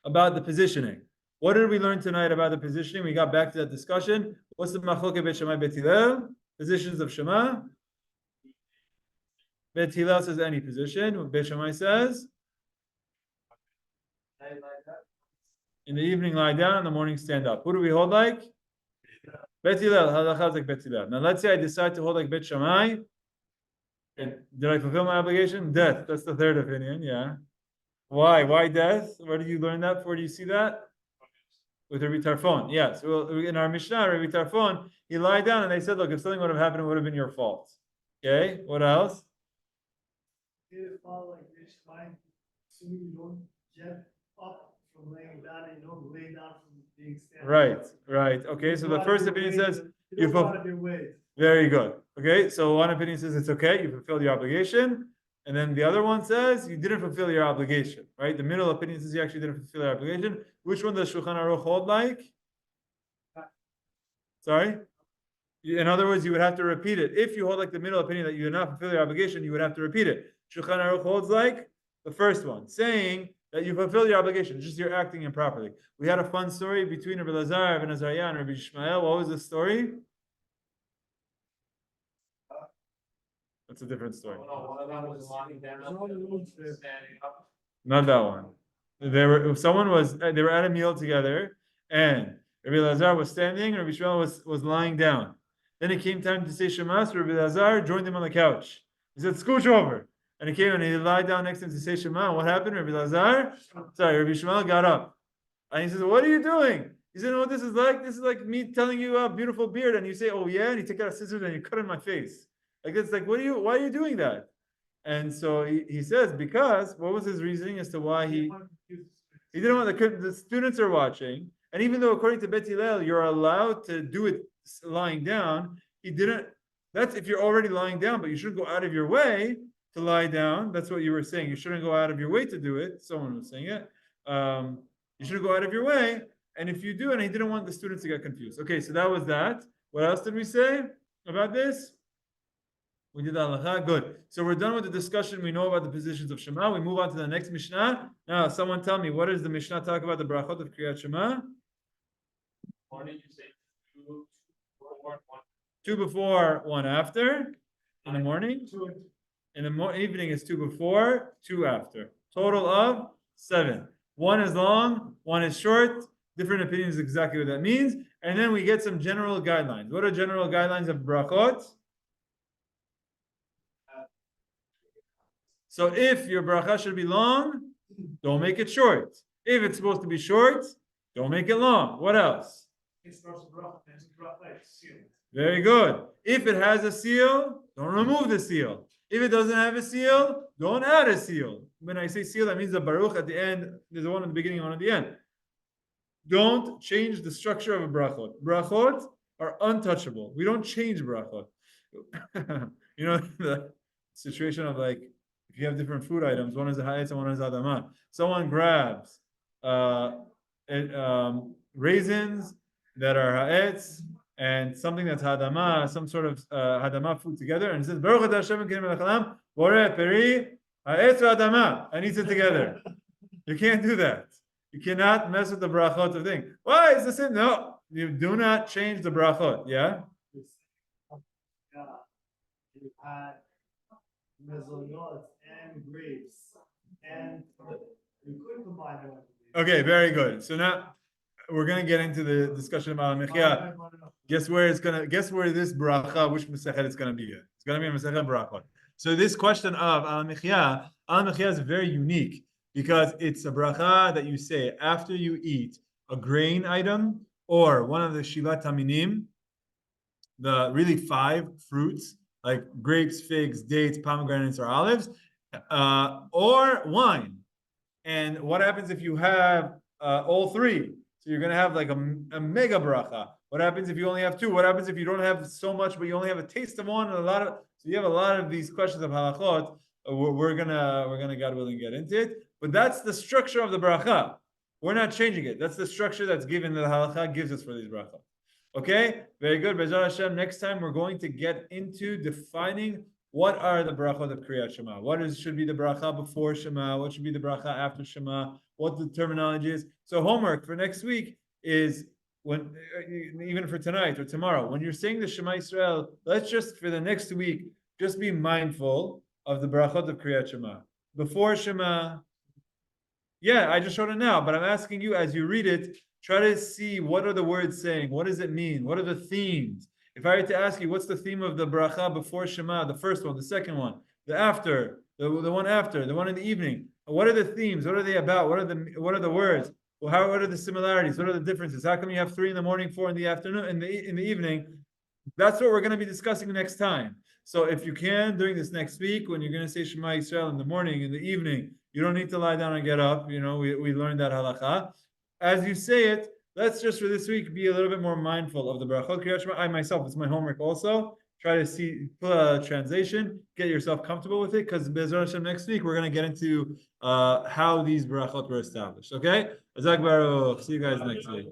[SPEAKER 1] about the positioning. What did we learn tonight about the positioning? We got back to that discussion. What's the machloket Beit Shammai Beit Hillel? Positions of Shema. Beit Hillel says any position. What Beit Shammai says? In the evening, lie down. In the morning, stand up. Who do we hold like? Beit Hillel, halacha is like Beit Hillel. Now let's say I decide to hold like Beit Shammai. Did I fulfill my obligation? Death. That's the third opinion, yeah. Why? Why death? Where did you learn that? Where do you see that? With Rabbi Tarfon. Yes. Well, in our Mishnah, Rabbi Tarfon, he lied down and they said, look, if something would have happened, it would have been your fault. Okay, what else?
[SPEAKER 3] You follow like this, fine. So you don't get up from laying down, and you don't lay down from being standing.
[SPEAKER 1] Right. Okay, so the first opinion says you fulfill.
[SPEAKER 3] Weight.
[SPEAKER 1] Very good. Okay, so one opinion says it's okay, you fulfilled your obligation, and then the other one says you didn't fulfill your obligation. Right? The middle opinion says you actually didn't fulfill your obligation. Which one does Shulchan Aruch hold like? Sorry, In other words, you would have to repeat it. If you hold like the middle opinion that you did not fulfill your obligation, you would have to repeat it. Shulchan Aruch holds like the first one, saying that you fulfill your obligation, just you're acting improperly. We had a fun story between Rabbi Elazar and Azaryah and Rabbi Yishmael. What was the story? That's a different story.
[SPEAKER 2] One of them was lying down, standing up.
[SPEAKER 1] Not that one. They were at a meal together, and Rabbi Elazar was standing, and Rabbi Yishmael was lying down. Then it came time to say Shema, so Rabbi Elazar joined him on the couch. He said, "Scooch over." And he came and he lied down next to him to say Shema. And what happened? Rabbi Yishmael got up. And he says, "What are you doing?" He said, "No, what this is like? This is like me telling you a beautiful beard." And you say, "Oh yeah," and you take out a scissors and you cut in my face. Like it's like, why are you doing that? And so he says, because what was his reasoning as to why he didn't want the students are watching, and even though according to Beit Hillel you're allowed to do it lying down, he didn't. That's if you're already lying down, but you shouldn't go out of your way to lie down. That's what you were saying. You shouldn't go out of your way to do it. Someone was saying it. You should go out of your way, and if you do, and he didn't want the students to get confused. Okay, so that was that. What else did we say about this? We did the halacha. Good. So we're done with the discussion. We know about the positions of Shema. We move on to the next Mishnah. Now, someone tell me, what does the Mishnah talk about the Berachot of Keriyat Shema?
[SPEAKER 2] Or did you say
[SPEAKER 1] 2 before, 1 after. In the morning. In the evening is 2 before, 2 after. Total of 7. 1 is long, 1 is short. Different opinions exactly what that means. And then we get some general guidelines. What are general guidelines of Brachot? So if your bracha should be long, don't make it short. If it's supposed to be short, don't make it long. What else? Very good. If it has a seal, don't remove the seal. If it doesn't have a seal, don't add a seal. When I say seal, that means the baruch at the end. There's one at the beginning, one at the end. Don't change the structure of a brachot. Brachot are untouchable. We don't change brachot. You know the situation of like, if you have different food items, one is a ha'etz and one is adama. Someone grabs raisins that are ha'etz and something that's hadama, some sort of hadama food together, and it says Berachot Hashem Kerim Elachalam Boreh Peri Ha'etz Hadama, and eats it together. You can't do that. You cannot mess with the brachot of thing. Why is this in? No, you do not change the brachot. Yeah.
[SPEAKER 3] You had mezonot and grapes, and you could combine them.
[SPEAKER 1] Okay, very good. So now we're gonna get into the discussion about Mechia. Guess where this bracha, which Masechet it's gonna be in? It's gonna be in Masechet Brachot. So this question of al mechia is very unique because it's a bracha that you say after you eat a grain item or one of the shilat taminim, the really 5 fruits like grapes, figs, dates, pomegranates, or olives, or wine. And what happens if you have all 3? So you're going to have like a mega bracha. What happens if you only have 2? What happens if you don't have so much, but you only have a taste of one and a lot of? So you have a lot of these questions of halachot. We're gonna God willing get into it. But that's the structure of the bracha. We're not changing it. That's the structure that's given that the halacha gives us for these brachot. Okay, very good. Be'ezrat Hashem. Next time we're going to get into defining what are the Berachot of Keriyat Shema. Should be the bracha before Shema? What should be the bracha after Shema? What the terminology is. So homework for next week is when, even for tonight or tomorrow, when you're saying the Shema Yisrael, let's just for the next week just be mindful of the Berachot of Keriyat Shema. Before Shema, yeah, I just showed it now, but I'm asking you as you read it, try to see what are the words saying, what does it mean, what are the themes. If I were to ask you, what's the theme of the bracha before Shema, the first one, the second one, the after, the one after, the one in the evening? What are the themes? What are they about? What are the words? Well, what are the similarities? What are the differences? How come you have 3 in the morning, 4 in the afternoon, in the evening? That's what we're going to be discussing next time. So if you can, during this next week, when you're going to say Shema Yisrael in the morning, in the evening, you don't need to lie down and get up. You know, we learned that halacha. As you say it, let's just for this week be a little bit more mindful of the Berachot Keriyat Shema. I myself, it's my homework also. Try to pull a translation, get yourself comfortable with it, because Be'ezrat Hashem next week we're going to get into how these Berachot were established. Okay? Azak Baruch. See you guys next week.